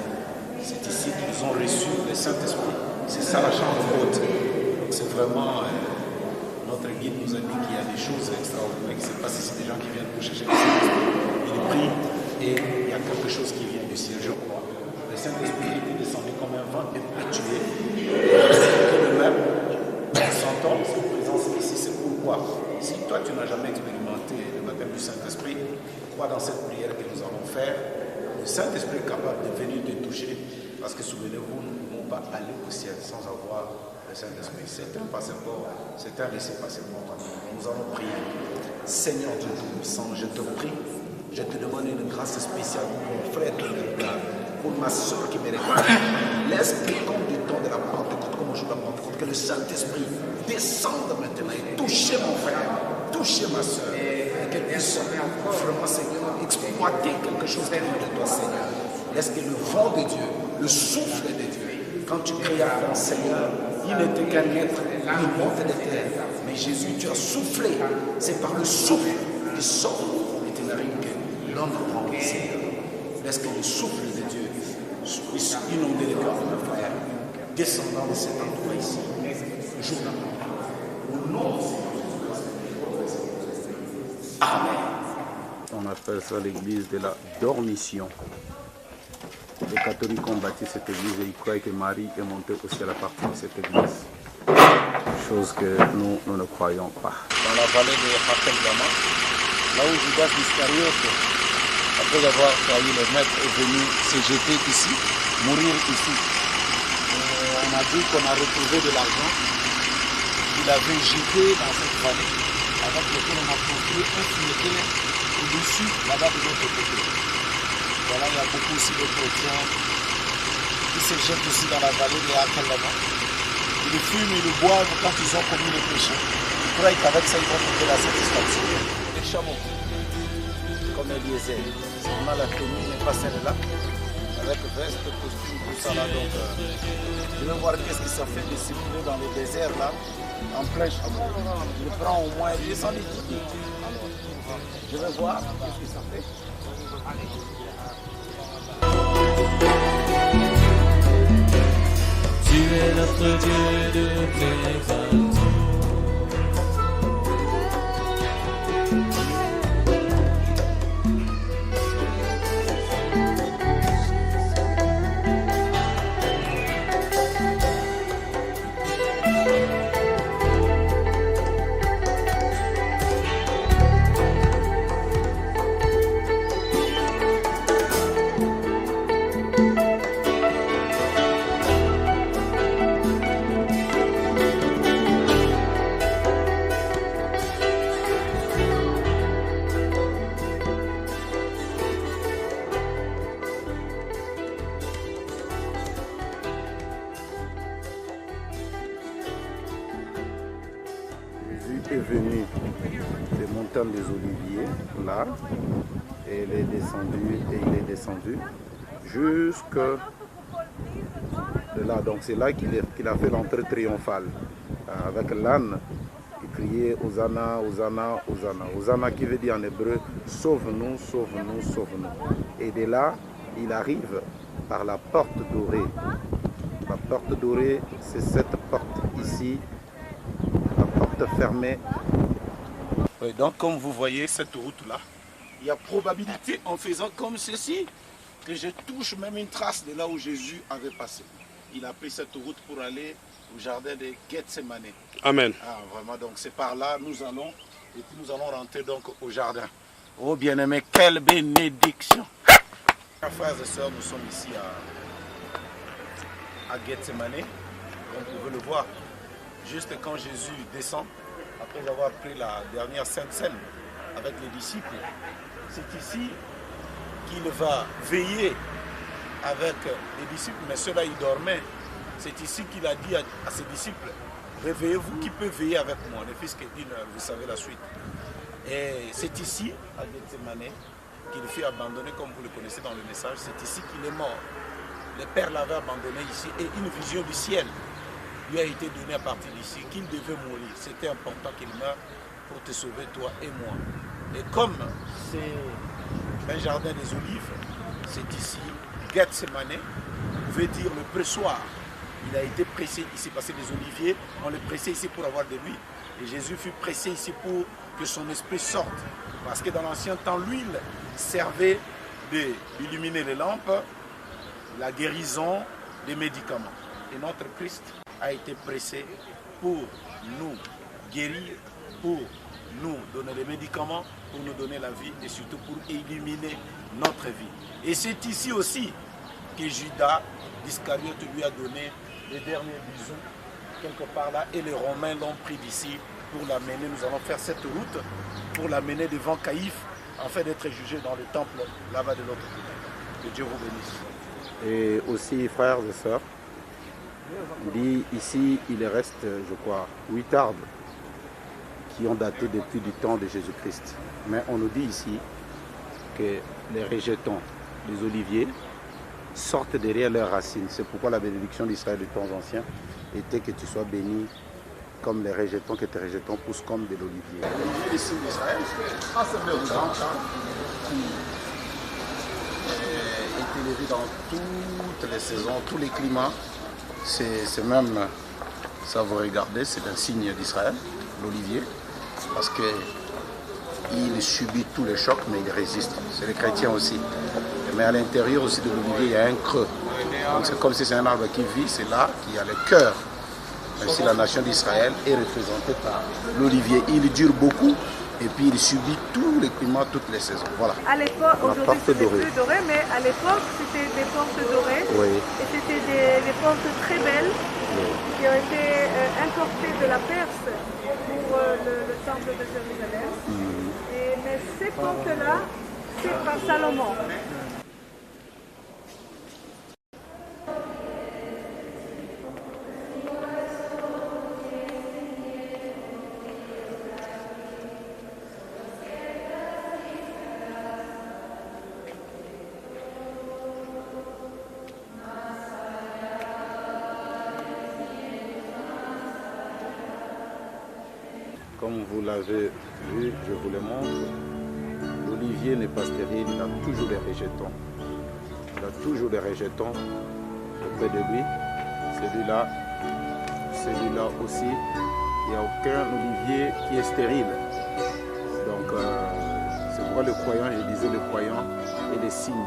c'est ici qu'ils ont reçu le Saint-Esprit. C'est ça la chambre haute. C'est vraiment, notre guide nous a dit qu'il y a des choses extraordinaires qui se passent ici, des gens qui viennent pour chercher le Saint-Esprit. Ils prient et il y a quelque chose qui vient du ciel, je crois. Le Saint-Esprit est descendu comme un vent impétueux. Le même, s'entend, cette présence ici, c'est pourquoi. Si toi tu n'as jamais expérimenté le baptême du Saint-Esprit, crois dans cette prière que nous allons faire. Le Saint-Esprit est capable de venir te toucher, parce que souvenez-vous, nous ne pouvons pas aller au ciel sans avoir le Saint-Esprit. C'est un passeport, c'est un laissez-passer pour toi. Nous allons prier. Seigneur Dieu Tout-Puissant, je te prie, je te demande une grâce spéciale pour mon frère qui me regarde, pour ma soeur qui me regarde. L'Esprit comme du temps de la Pentecôte, comme je la Pentecôte, que le Saint-Esprit descende maintenant et touche mon frère, touche ma soeur, et qu'elle puisse vraiment, Seigneur, exploiter quelque chose qui vient de toi, Seigneur. Laisse que le vent de Dieu, le souffle de Dieu, quand tu cries à ton Seigneur, il n'était qu'un être ne monte des terres. Mais Jésus, tu as soufflé. C'est par le souffle qui sort et t'énerve que l'homme prend le Seigneur. Laisse que le souffle de Dieu puisse inonder les cœurs de nos frères, descendant de cet endroit ici, jour d'après. Au nom de Amen. On appelle ça l'église de la dormition. Les catholiques ont bâti cette église et ils croient que Marie est montée au ciel à partir de cette église. Chose que nous ne croyons pas. Dans la vallée de Hakel-Dama, là où Judas Iscariote, après avoir trahi le maître, est venu se jeter ici, mourir ici. On a dit qu'on a retrouvé de l'argent qu'il avait jeté dans cette vallée, avec lequel on a construit un cimetière au-dessus, là-bas de l'autre côté. Voilà, il y a beaucoup aussi de chrétiens qui se jettent aussi dans la vallée de Hakel-Dama. Ils le fument, ils le boivent quand ils ont commis le péché. Ils croient qu'avec ça, ils vont trouver la satisfaction. Les chameaux, comme Eliezer, on a la tenue, mais pas celle-là, avec veste, costume, tout ça là. Donc, je vais voir qu'est-ce que ça fait de circuler dans le désert là, en plein chameau. Il prend au moins 200 litres. Alors, je vais voir qu'est-ce que ça fait. Tu es notre Dieu de prévalement. Jésus est venu des montagnes des Oliviers, là, et il est descendu jusque de là. Donc c'est là qu'il a fait l'entrée triomphale, avec l'âne qui criait Hosanna, Hosanna, Hosanna. Hosanna qui veut dire en hébreu sauve-nous, sauve-nous, sauve-nous. Et de là, il arrive par la porte dorée. La porte dorée, c'est cette porte ici, la porte fermée. Oui, donc comme vous voyez cette route-là, il y a probabilité en faisant comme ceci que je touche même une trace de là où Jésus avait passé. Il a pris cette route pour aller au jardin de Gethsemane. Amen. Ah, vraiment, donc c'est par là nous allons, et puis nous allons rentrer donc au jardin. Oh bien-aimé, quelle bénédiction! Frères et sœurs, nous sommes ici à Gethsemane, comme vous pouvez le voir, juste quand Jésus descend, après avoir pris la dernière Sainte Seine avec les disciples, c'est ici qu'il va veiller avec les disciples, mais ceux-là ils dormaient. C'est ici qu'il a dit à ses disciples, réveillez-vous, qui peut veiller avec moi, ne fût-ce qu'une heure, vous savez la suite. Et c'est ici, à Gethsemane, qu'il fut abandonné, comme vous le connaissez dans le message, c'est ici qu'il est mort. Le Père l'avait abandonné ici et une vision du ciel lui a été donnée à partir d'ici, qu'il devait mourir. C'était important qu'il meure pour te sauver, toi et moi. Et comme c'est un jardin des olives, c'est ici, Gethsemane veut dire le pressoir. Il a été pressé ici parce que les oliviers, on le pressait ici pour avoir de l'huile. Et Jésus fut pressé ici pour que son esprit sorte. Parce que dans l'ancien temps, l'huile servait d'illuminer les lampes, la guérison, des médicaments. Et notre Christ a été pressé pour nous guérir, pour nous donner les médicaments, pour nous donner la vie et surtout pour illuminer notre vie. Et c'est ici aussi que Judas Iscariote lui a donné les derniers bisous, quelque part là, et les Romains l'ont pris d'ici pour l'amener. Nous allons faire cette route pour l'amener devant Caïphe, afin d'être jugé dans le temple là-bas de l'autre côté. Que Dieu vous bénisse. Et aussi, frères et sœurs, dit ici, il reste, je crois, 8 arbres qui ont daté depuis du temps de Jésus-Christ. Mais on nous dit ici que les rejetons, les oliviers, sortent derrière leurs racines. C'est pourquoi la bénédiction d'Israël du temps ancien était que tu sois béni comme les rejetons que tes rejetons poussent comme de l'olivier. Les signes d'Israël, c'est rassemblé au grand champ qui est élevé dans toutes les saisons, tous les climats. C'est même, ça vous regardez, c'est un signe d'Israël, l'olivier, parce qu'il subit tous les chocs, mais il résiste. C'est les chrétiens aussi. Mais à l'intérieur aussi de l'olivier, il y a un creux. Donc c'est comme si c'est un arbre qui vit, c'est là qu'il y a le cœur. Ainsi, la nation d'Israël est représentée par l'olivier. Il dure beaucoup et puis il subit tous les climats, toutes les saisons. Voilà. À l'époque, aujourd'hui c'est plus doré, mais à l'époque c'était des portes dorées. Oui. Et c'était des portes très belles qui ont été importées de la Perse pour le temple de Jérusalem. Mais ces portes-là, c'est par Salomon. Comme vous l'avez vu, je vous le montre, l'olivier n'est pas stérile, il a toujours des rejetons. Il a toujours des rejetons auprès de lui. Celui-là aussi, il n'y a aucun olivier qui est stérile. Donc, c'est pourquoi le croyant, je disais le croyant, est le signe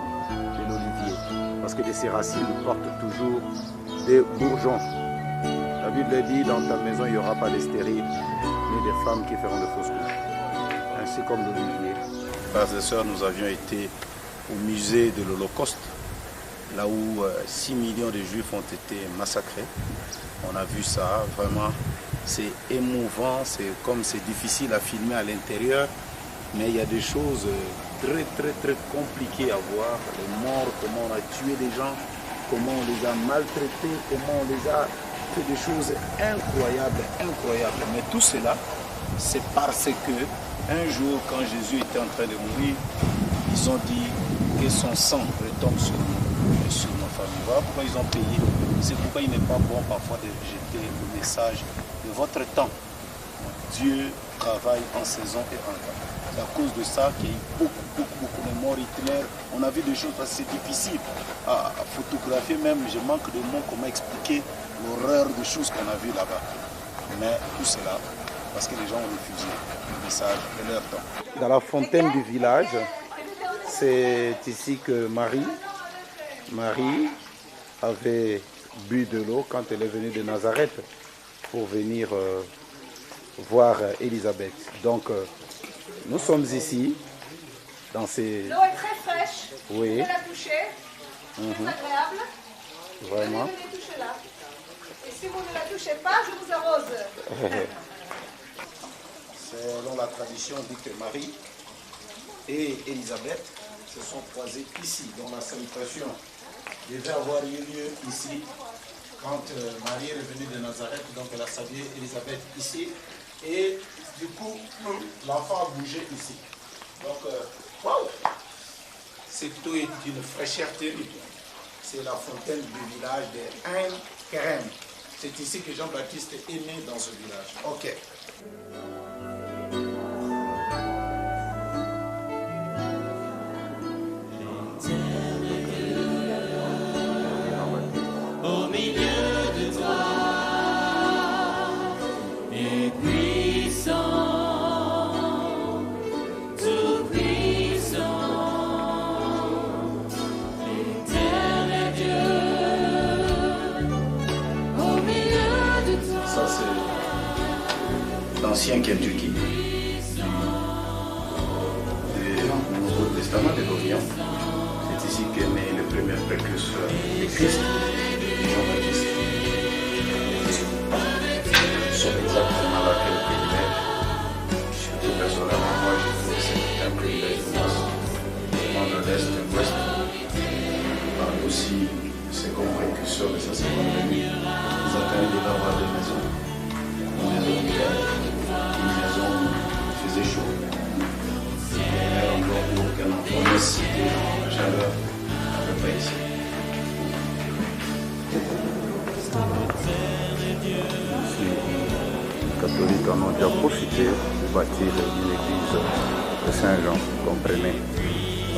de l'olivier. Parce que de ses racines portent toujours des bourgeons. La Bible dit, dans ta maison, il n'y aura pas de stérile, ni des femmes qui feront de fausses couches. Ainsi comme l'olivier. Frères et sœurs, nous avions été au musée de l'Holocauste, là où 6 millions de Juifs ont été massacrés. On a vu ça, vraiment, c'est émouvant, c'est comme c'est difficile à filmer à l'intérieur, mais il y a des choses très compliquées à voir. Les morts, comment on a tué des gens, comment on les a maltraités, comment on les a fait des choses incroyables. Mais tout cela, c'est parce que un jour, quand Jésus était en train de mourir, ils ont dit que son sang retombe sur nous et sur nos familles. Voilà pourquoi ils ont payé. C'est pourquoi il n'est pas bon parfois de rejeter le message de votre temps. Dieu travaille en saison et en temps. C'est à cause de ça qu'il y a eu beaucoup de morts. Hitler, on a vu des choses assez difficiles à photographier même. Je manque de mots comment expliquer l'horreur des choses qu'on a vues là-bas. Mais tout cela, parce que les gens ont refusé le message de leur temps. Dans la fontaine du village, c'est ici que Marie avait bu de l'eau quand elle est venue de Nazareth pour venir voir Élisabeth. Donc, nous sommes ici, dans ces... L'eau est très fraîche, oui. Vous pouvez la toucher, c'est agréable. Vraiment. Venez toucher là. Et si vous ne la touchez pas, je vous arrose. Selon la tradition, on dit que Marie et Élisabeth se sont croisées ici, dont la salutation devait avoir eu lieu ici, quand Marie est revenue de Nazareth, donc elle a salué Élisabeth ici, et du coup, l'enfant a bougé ici. Donc, waouh! C'est tout une fraîcheur terrible. C'est la fontaine du village de Ein Kerem. C'est ici que Jean-Baptiste est né dans ce village. Ok. Au milieu de toi, et puissant, tout puissant, l'éternel Dieu, au milieu de toi. Ça, c'est l'ancien Kentucky. Du Nouveau Testament de l'Orient. C'est ici qu'est né le premier précurseur de Christ. Jean-Baptiste. Sur exactement laquelle privilège. Surtout personnellement, moi j'ai trouvé que c'était un privilège immense. Dans le l'Est et l'Ouest. Aussi, c'est comme précurseur de sa seconde venue. Ils attendaient d'avoir des maisons. Une maison d'hiver, une maison où il faisait chaud. Un endroit où aucun enfant ne cité la chaleur. À peu près ici. catholiques en ont déjà profité pour bâtir une église de Saint-Jean, comprenez,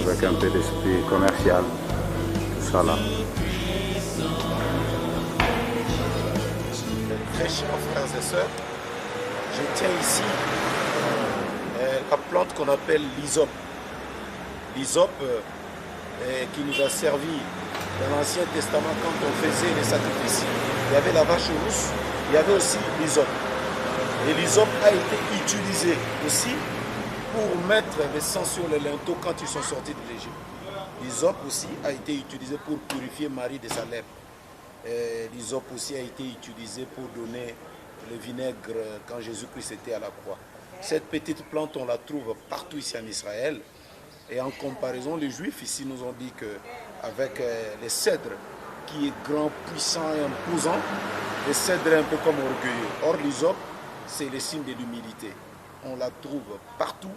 avec un peu d'esprit commercial, tout ça là. Très chers frères et sœurs, je tiens ici la plante qu'on appelle l'hysope. L'hysope qui nous a servi dans l'Ancien Testament quand on faisait les sacrifices. Il y avait la vache rousse, il y avait aussi l'hysope. Et l'hysope a été utilisé aussi pour mettre le sang sur les linteaux quand ils sont sortis de l'Égypte. L'hysope aussi a été utilisé pour purifier Marie de sa lèpre. L'hysope aussi a été utilisé pour donner le vinaigre quand Jésus-Christ était à la croix. Cette petite plante, on la trouve partout ici en Israël. Et en comparaison, les Juifs ici nous ont dit qu'avec les cèdres, qui est grand, puissant et imposant, les cèdres est un peu comme orgueilleux. Or, l'hysope, c'est le signe de l'humilité. On la trouve partout,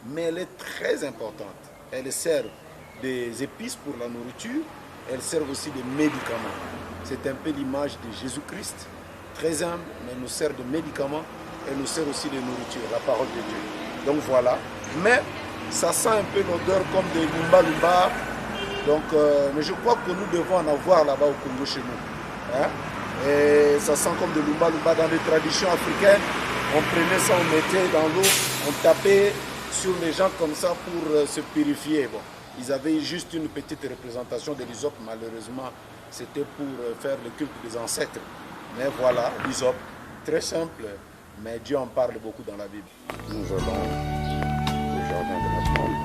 mais elle est très importante. Elle sert des épices pour la nourriture, elle sert aussi des médicaments. C'est un peu l'image de Jésus-Christ, très humble, mais elle nous sert de médicaments, elle nous sert aussi de nourriture, la parole de Dieu. Donc voilà, mais ça sent un peu l'odeur comme de lumba-lumba, donc, mais je crois que nous devons en avoir là-bas au Congo chez nous. Hein? Et ça sent comme de lumba-lumba dans les traditions africaines. On prenait ça, on mettait dans l'eau, on tapait sur les gens comme ça pour se purifier. Bon, ils avaient juste une petite représentation de l'hysope, malheureusement. C'était pour faire le culte des ancêtres. Mais voilà, l'hysope, très simple, mais Dieu en parle beaucoup dans la Bible. Nous allons au jardin de la tombe.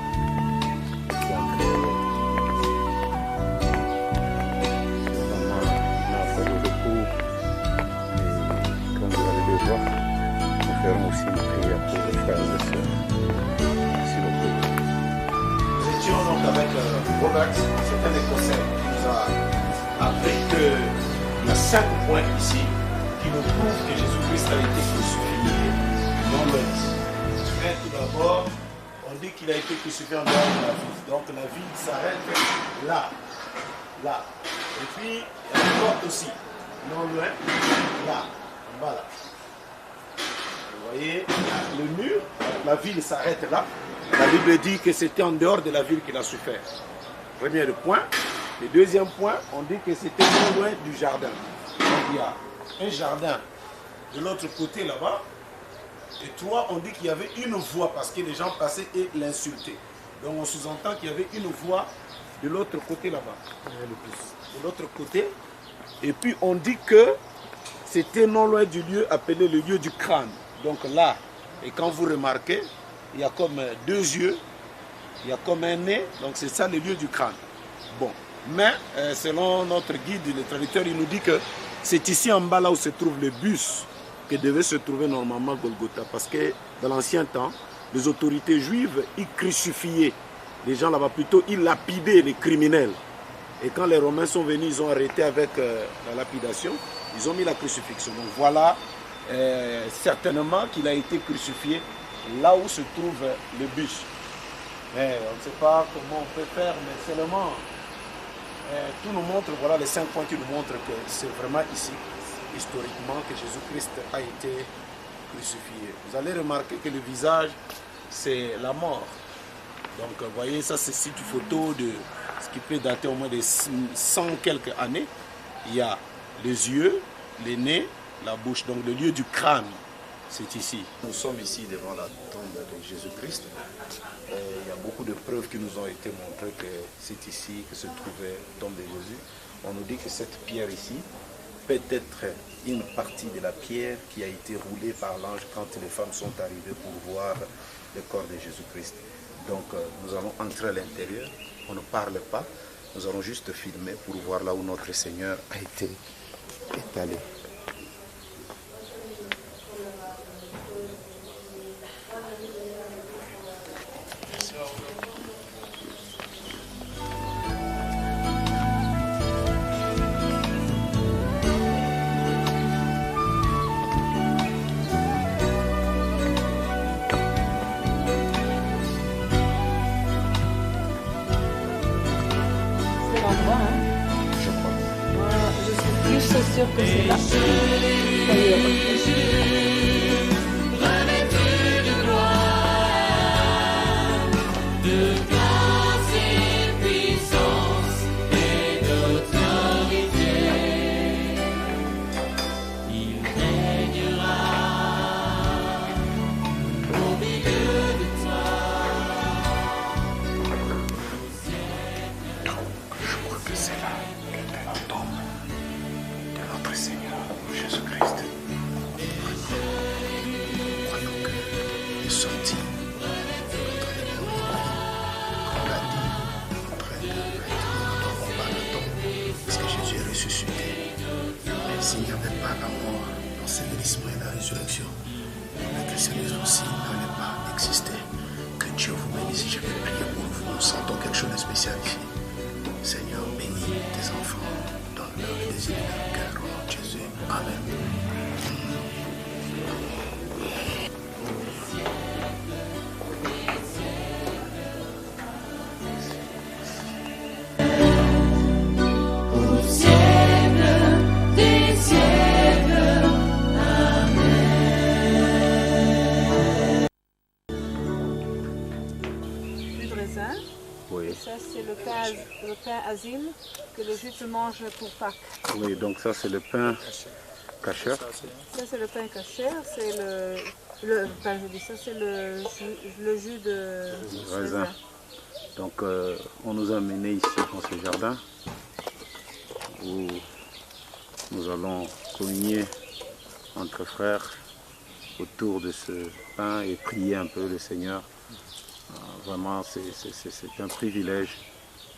Nous ferons aussi une prière pour les frères et sœurs. Merci beaucoup. Nous étions donc avec Robert, c'est un Écossais qui nous a appris qu'il y a 5 points ici qui nous prouvent que Jésus-Christ a été crucifié dans le lit. Mais tout d'abord, on dit qu'il a été crucifié en dehors de la ville. Donc la ville s'arrête là, là. Et puis, il y a une porte aussi, non loin, là, en bas là. Vous voyez, le mur, la ville s'arrête là. La Bible dit que c'était en dehors de la ville qu'il a souffert. Premier point. Le deuxième point, on dit que c'était non loin du jardin. Donc il y a un jardin de l'autre côté là-bas. Et 3, on dit qu'il y avait une voie parce que les gens passaient et l'insultaient. Donc on sous-entend qu'il y avait une voie de l'autre côté là-bas. De l'autre côté. Et puis on dit que c'était non loin du lieu appelé le lieu du crâne. Donc là, et quand vous remarquez, il y a comme 2 yeux, il y a comme un nez, donc c'est ça le lieu du crâne. Bon, mais selon notre guide, le traducteur, il nous dit que c'est ici en bas là où se trouve le bus que devait se trouver normalement Golgotha. Parce que dans l'ancien temps, les autorités juives, ils crucifiaient les gens là-bas, plutôt ils lapidaient les criminels. Et quand les Romains sont venus, ils ont arrêté avec la lapidation, ils ont mis la crucifixion. Donc voilà. Certainement qu'il a été crucifié là où se trouve le bus. Mais on ne sait pas comment on peut faire, mais seulement tout nous montre, voilà les 5 points qui nous montrent que c'est vraiment ici, historiquement, que Jésus-Christ a été crucifié. Vous allez remarquer que le visage, c'est la mort. Donc vous voyez, ça c'est une photo de ce qui peut dater au moins de 100 quelques années. Il y a les yeux, les nez, la bouche, donc le lieu du crâne, c'est ici. Nous sommes ici devant la tombe de Jésus-Christ. Il y a beaucoup de preuves qui nous ont été montrées que c'est ici que se trouvait la tombe de Jésus. On nous dit que cette pierre ici peut être une partie de la pierre qui a été roulée par l'ange quand les femmes sont arrivées pour voir le corps de Jésus-Christ. Donc nous allons entrer à l'intérieur, on ne parle pas, nous allons juste filmer pour voir là où notre Seigneur a été étalé. Je suis plus sûre que c'est là. Jésus-Christ. Croyons que les sorties parce que Jésus est ressuscité. S'il n'y avait pas la mort, l'ensevelissement et la résurrection, le christianisme aussi n'allait pas exister. Que Dieu vous bénisse. Je vais prier pour vous. Nous sentons quelque chose de spécial ici. Seigneur, bénis tes enfants, donne-leur le désir de leur cœur. Au nom de Jésus. Amen. Ça, c'est le pain azim que les Juifs mangent pour Pâques. Oui, donc ça, c'est le pain kasher. Ça, c'est le pain kasher. C'est le jus de raisin. Donc, on nous a menés ici dans ce jardin où nous allons communier entre frères autour de ce pain et prier un peu le Seigneur. Vraiment, c'est un privilège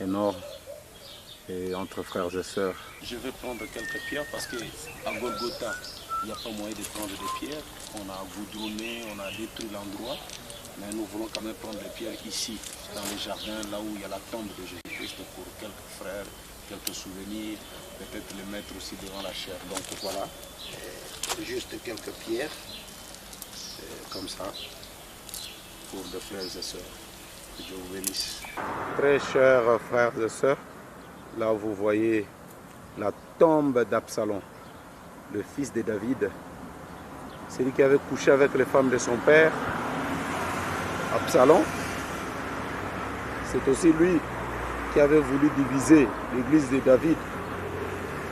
énorme et entre frères et sœurs. Je vais prendre quelques pierres parce qu'à Golgotha, il n'y a pas moyen de prendre des pierres. On a goudronné, on a détruit l'endroit, mais nous voulons quand même prendre des pierres ici, dans le jardin, là où il y a la tombe de Jésus-Christ, pour quelques frères, quelques souvenirs, peut-être les mettre aussi devant la chair. Donc voilà, juste quelques pierres, comme ça, pour les frères et sœurs. Que Dieu vous bénisse. Très chers frères et sœurs, là vous voyez la tombe d'Absalom, le fils de David, celui qui avait couché avec les femmes de son père. Absalom, c'est aussi lui qui avait voulu diviser l'église de David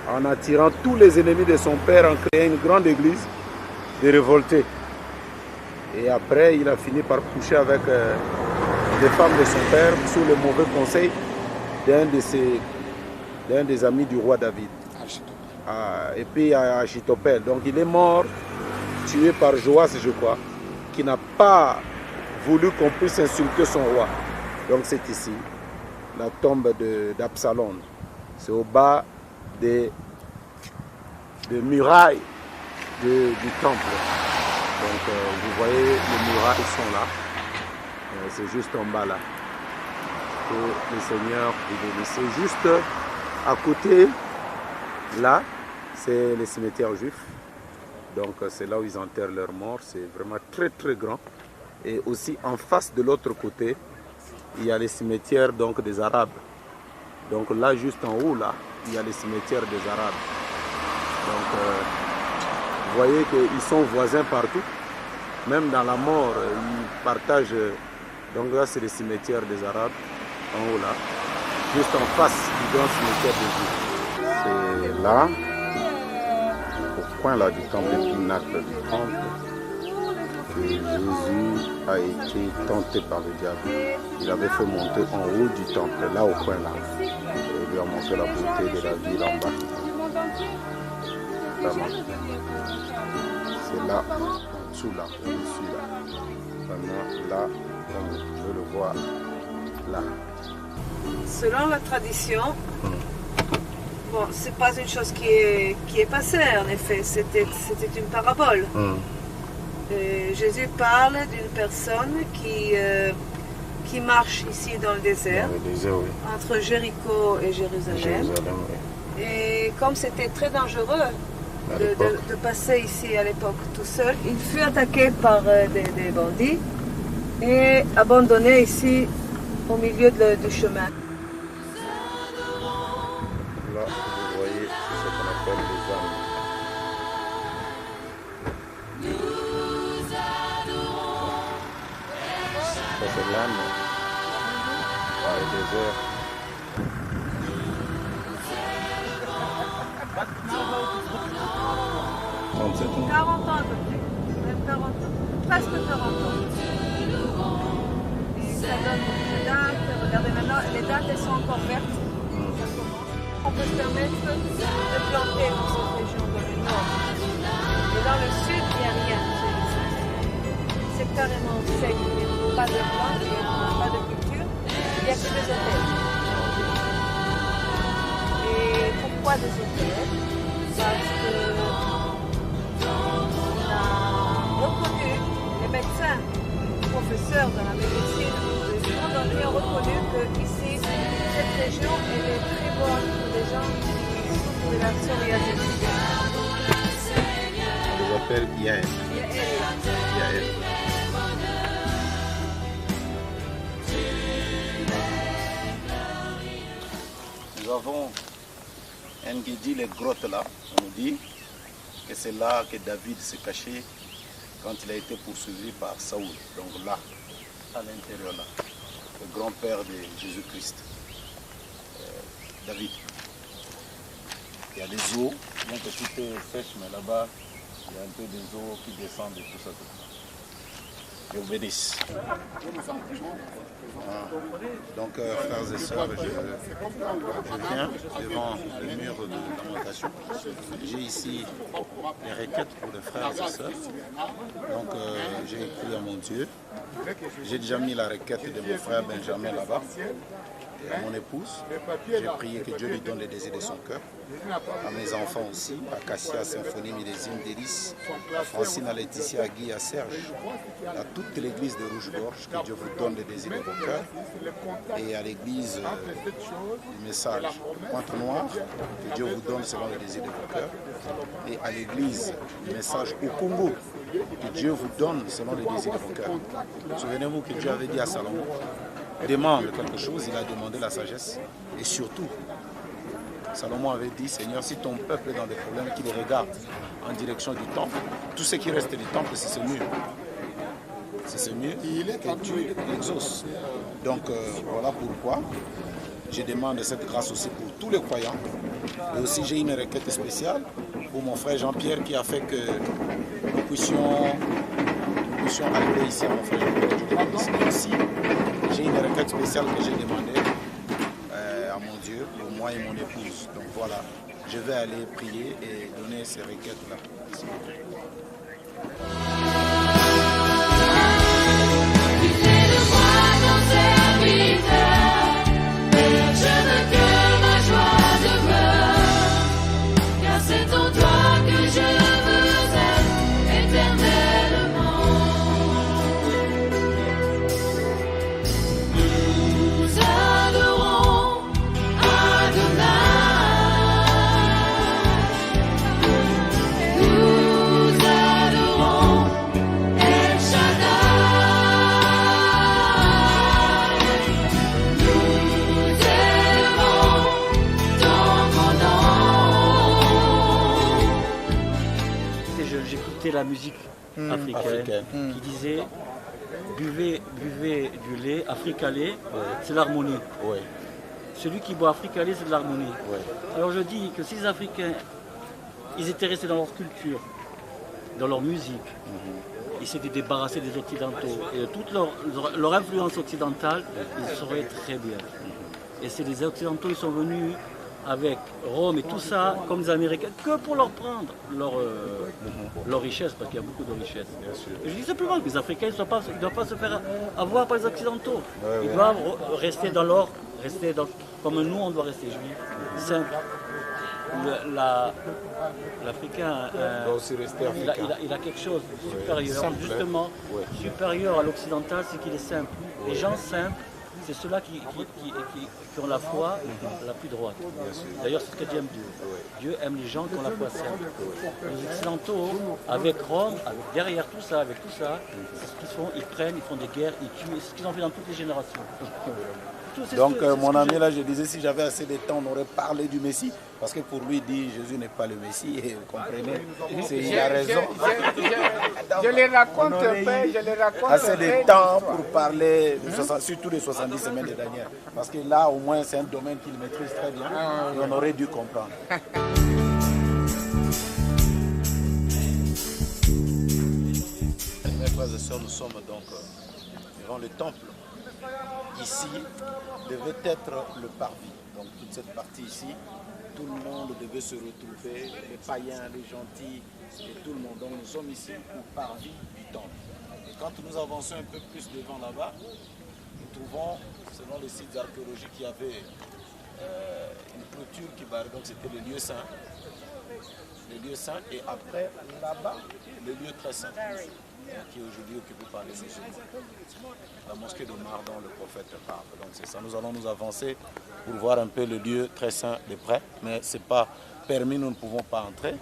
en attirant tous les ennemis de son père, en créant une grande église de révoltés. Et après, il a fini par coucher avec les femmes de son père sous le mauvais conseil d'un des amis du roi David. Et puis Achitopel. Donc il est mort, tué par Joas, je crois, qui n'a pas voulu qu'on puisse insulter son roi. Donc c'est ici, la tombe d'Absalom. C'est au bas des murailles du temple. Donc vous voyez, les murailles sont là. C'est juste en bas là. Que le Seigneur vous bénisse. C'est juste à côté, là, c'est le cimetière juif. Donc c'est là où ils enterrent leurs morts. C'est vraiment très très grand. Et aussi en face de l'autre côté, il y a les cimetières donc, des Arabes. Donc là, juste en haut, là, il y a les cimetières des Arabes. Donc vous voyez qu'ils sont voisins partout. Même dans la mort, ils partagent. Donc là, c'est le cimetière des Arabes, en haut là. Juste en face du grand cimetière des Juifs. C'est là, au coin là du temple, le pinacle du temple, que Jésus a été tenté par le diable. Il avait fait monter en haut du temple, là au coin là. Et il lui a montré la beauté de la ville en bas. Vraiment. C'est là, en dessous là, au-dessus là. Vraiment là, comme vous pouvez le voir, là. Selon la tradition, bon, c'est pas une chose qui est passée en effet, c'était une parabole. Jésus parle d'une personne qui marche ici dans le désert, oui. entre Jéricho et Jérusalem. Oui. Et comme c'était très dangereux de passer ici à l'époque tout seul, il fut attaqué par des bandits et abandonné ici au milieu du chemin. Là, vous voyez ce qu'on appelle les âmes. Ça, c'est l'âne dans le désert. ans. 40 ans à peu près, même 40 ans, presque 40 ans. Et ça donne des dates, regardez maintenant, les dates elles sont encore vertes. On peut se permettre de planter dans cette région dans le nord. sec, il n'y a pas de langue, il n'y a pas de culture, il n'y a que des hôtels. Et pourquoi des hôtels? Parce que on a reconnu, les médecins, les professeurs dans la médecine, les monde entier ont reconnu que ici, cette région, elle est très bonne pour les gens qui souffrent de la psoriasis. On les appelle Yael. Yael. Nous avons Nguedi, les grottes là, on nous dit que c'est là que David s'est caché quand il a été poursuivi par Saoul. Donc là, à l'intérieur là, le grand-père de Jésus-Christ, David. Il y a des eaux, bien que tout est sèche, mais là-bas, il y a un peu des eaux qui descendent et tout ça. Je vous bénisse. Donc, frères et sœurs, je viens devant le mur de lamentation. J'ai ici les requêtes pour les frères et sœurs. Donc, j'ai écrit à mon Dieu. J'ai déjà mis la requête de mon frère Benjamin là-bas. Et à mon épouse, j'ai prié que Dieu lui donne les désirs de son cœur. À mes enfants aussi, à Cassia, Symphonie, Millésime, Délice, à Francine, à Laetitia, à Guy, à Serge, à toute l'église de Rouge-Gorge, que Dieu vous donne les désirs de vos cœurs. Et à l'église du message Pointe-Noire, que Dieu vous donne selon les désirs de vos cœurs. Et à l'église du message au Congo, que Dieu vous donne selon les désirs de vos cœurs. Souvenez-vous que Dieu avait dit à Salomon, demande quelque chose, il a demandé la sagesse. Et surtout, Salomon avait dit, Seigneur, si ton peuple est dans des problèmes, qu'il regarde en direction du temple, tout ce qui reste du temple, c'est ce mur. C'est ce mur que tu l'exauces. Donc voilà pourquoi je demande cette grâce aussi pour tous les croyants. Et aussi j'ai une requête spéciale pour mon frère Jean-Pierre qui a fait que nous puissions arriver ici à mon frère Jean-Pierre. Et aussi, j'ai une requête spéciale que j'ai demandée à mon Dieu pour moi et mon épouse. Donc voilà, je vais aller prier et donner ces requêtes-là. La musique africaine qui disait buvez du lait africalé, c'est l'harmonie. Ouais. Celui qui boit africalé, c'est de l'harmonie. Ouais. Alors je dis que si les Africains ils étaient restés dans leur culture, dans leur musique, ils s'étaient débarrassés des Occidentaux et de toute leur influence occidentale, ils sauraient très bien. Et c'est les Occidentaux, ils sont venus avec Rome et tout ça, comme les Américains, que pour leur prendre leur richesse, parce qu'il y a beaucoup de richesses. Et je dis simplement que les Africains ne doivent pas se faire avoir par les Occidentaux. Ils doivent rester dans l'or, comme nous on doit rester juifs. Simple. L'Africain, il a quelque chose de supérieur, justement, supérieur à l'occidental, c'est qu'il est simple. Les gens simples, c'est ceux-là qui ont la foi la plus droite. D'ailleurs, c'est ce que Dieu aime Dieu. Dieu aime les gens qui ont la foi simple. Les Occidentaux, avec Rome, derrière tout ça, c'est ce qu'ils font, ils prennent, ils font des guerres, ils tuent, c'est ce qu'ils ont fait dans toutes les générations. Donc mon ami là, je disais, si j'avais assez de temps, on aurait parlé du Messie, parce que pour lui, dit Jésus n'est pas le Messie, et vous comprenez, il a raison. Je les raconte un peu, je les raconte assez de temps pour parler, surtout les 70 semaines de Daniel, parce que là, au moins, c'est un domaine qu'il maîtrise très bien, et on aurait dû comprendre. Mes frères et sœurs, nous sommes donc devant le temple. Ici devait être le parvis. Donc toute cette partie ici, tout le monde devait se retrouver, les païens, les gentils, et tout le monde. Donc nous sommes ici au parvis du temple. Et quand nous avançons un peu plus devant là-bas, nous trouvons, selon les sites archéologiques, qu'il y avait une clôture qui barrait, donc c'était le lieu saint. Le lieu saint, et après, là-bas, le lieu très saint, qui est aujourd'hui occupé par les musulmans. La mosquée d'Omar dont le prophète parle. Donc c'est ça, nous allons nous avancer pour voir un peu le lieu très saint de près, mais ce n'est pas permis, nous ne pouvons pas entrer.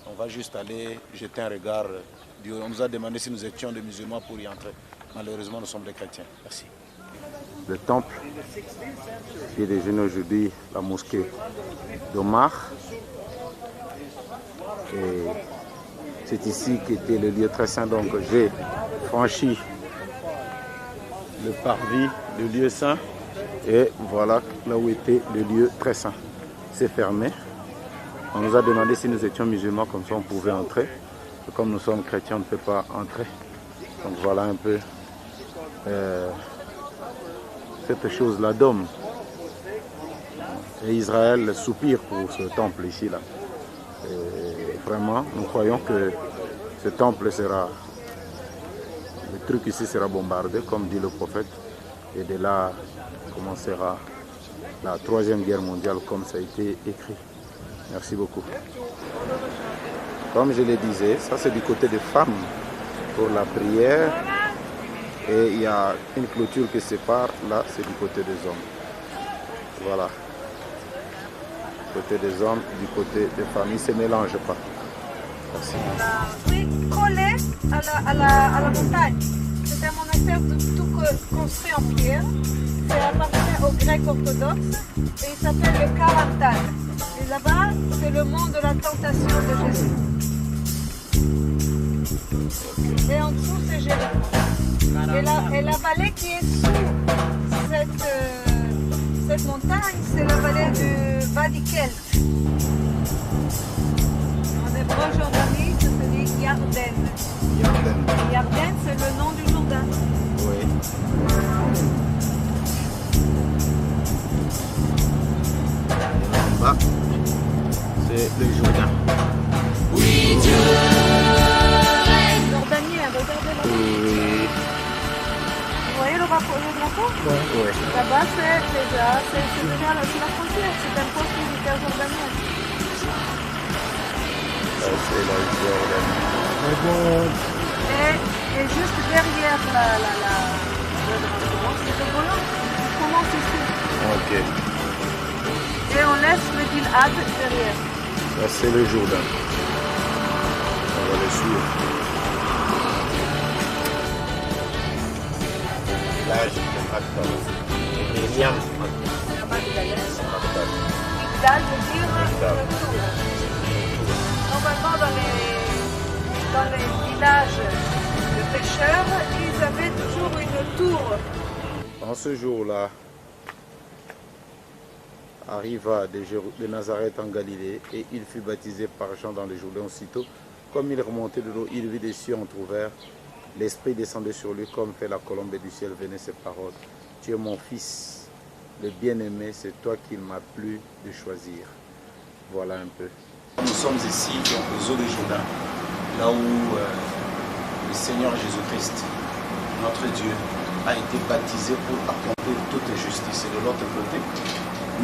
On va juste aller jeter un regard. On nous a demandé si nous étions des musulmans pour y entrer. Malheureusement, nous sommes des chrétiens. Merci. Le temple qui est déjà aujourd'hui la mosquée d'Omar. Et c'est ici qu'était le lieu très saint. Donc j'ai franchi le parvis, le lieu saint. Et voilà là où était le lieu très saint. C'est fermé. On nous a demandé si nous étions musulmans, comme ça on pouvait entrer. Et comme nous sommes chrétiens, on ne peut pas entrer. Donc voilà un peu cette chose-là d'homme. Et Israël soupire pour ce temple ici-là. Vraiment, nous croyons que ce temple sera, le truc ici sera bombardé, comme dit le prophète. Et de là commencera la 3e guerre mondiale, comme ça a été écrit. Merci beaucoup. Comme je le disais, ça c'est du côté des femmes pour la prière. Et il y a une clôture qui sépare, là c'est du côté des hommes. Voilà. Du côté des hommes, du côté des femmes, ils ne se mélangent pas. Merci. Collé à la montagne. C'est un monastère tout construit en pierre. C'est appartient aux Grecs orthodoxes et il s'appelle le Karantal. Et là-bas, c'est le mont de la tentation de Jésus. Et en dessous, c'est Jérusalem. Et la vallée qui est sous cette montagne, c'est la vallée de Vadikelt. En hébreu Jordanie, ça se dit Yarden. Yarden, c'est le nom du Jourdain. Oui. Là, c'est le Jourdain. Oui, Dieu. Jordanien, regardez là. Oui. Vous voyez le drapeau? Oui. Là-bas, c'est déjà la frontière. C'est un poste militaire jordanien. Là, c'est la Jordanie. Et juste derrière le drapeau, c'est le Golan. On commence ici. Ok. Et on laisse le Gilad derrière. Là, c'est le Jourdain. On va le suivre. Là, je ne pas Myriam. Gilad veut dire le tour. Normalement, dans les villages de pêcheurs, ils avaient toujours une tour. En ce jour-là, arriva de Nazareth en Galilée et il fut baptisé par Jean dans le Jourdain. Aussitôt, comme il remontait de l'eau, il vit des cieux entrouvert. L'Esprit descendait sur lui comme fait la colombe du ciel. Venaient ces paroles. Tu es mon fils, le bien-aimé, c'est toi qu'il m'a plu de choisir. Voilà un peu. Nous sommes ici aux eaux du Jourdain, là où le Seigneur Jésus-Christ, notre Dieu, a été baptisé pour accomplir toute justice. Et de l'autre côté,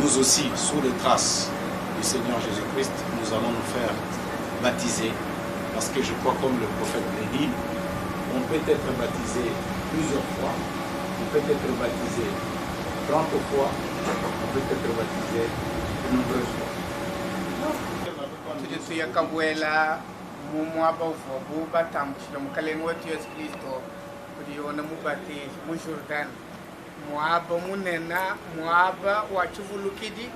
nous aussi, sous les traces du Seigneur Jésus-Christ, nous allons nous faire baptiser. Parce que je crois, comme le prophète l'a dit, on peut être baptisé plusieurs fois, on peut être baptisé 30 fois, on peut être baptisé de nombreuses fois. Tuyakabwela mumwaba uvobu batambushira mukalengo wetu Yesu Kristo kuliona mubatizo mu Jordan mwaba munena mwaba wachuvulukidi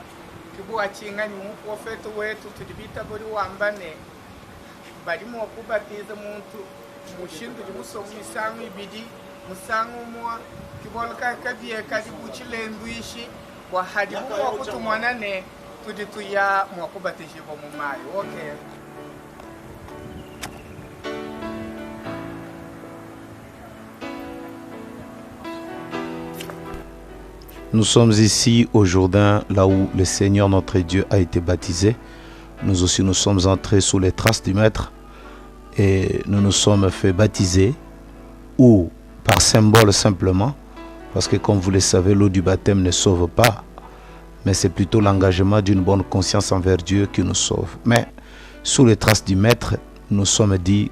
kibu wachingani mu profeta wetu tulibita buri wambane bali mu kubatiza muntu mushindu limusomu misango ibidi musango mwa kibolka kabiye kadi buchilendu ishi kwa hadi kwa kutumwanane tudituya mu kubatiza mu mayo okay. Nous sommes ici au Jourdain, là où le Seigneur notre Dieu a été baptisé. Nous aussi, nous sommes entrés sous les traces du Maître et nous nous sommes fait baptiser ou par symbole simplement, parce que comme vous le savez, l'eau du baptême ne sauve pas, mais c'est plutôt l'engagement d'une bonne conscience envers Dieu qui nous sauve. Mais sous les traces du Maître, nous sommes dit,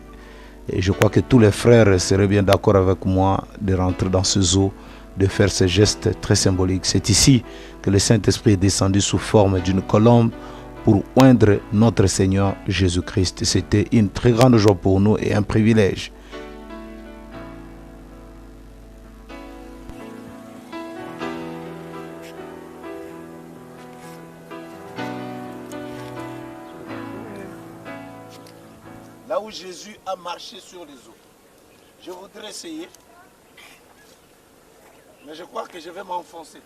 et je crois que tous les frères seraient bien d'accord avec moi, de rentrer dans ce eau, de faire ce geste très symbolique. C'est ici que le Saint-Esprit est descendu sous forme d'une colombe pour oindre notre Seigneur Jésus-Christ. C'était une très grande joie pour nous et un privilège. Là où Jésus a marché sur les eaux. Je voudrais essayer, mais je crois que je vais m'enfoncer.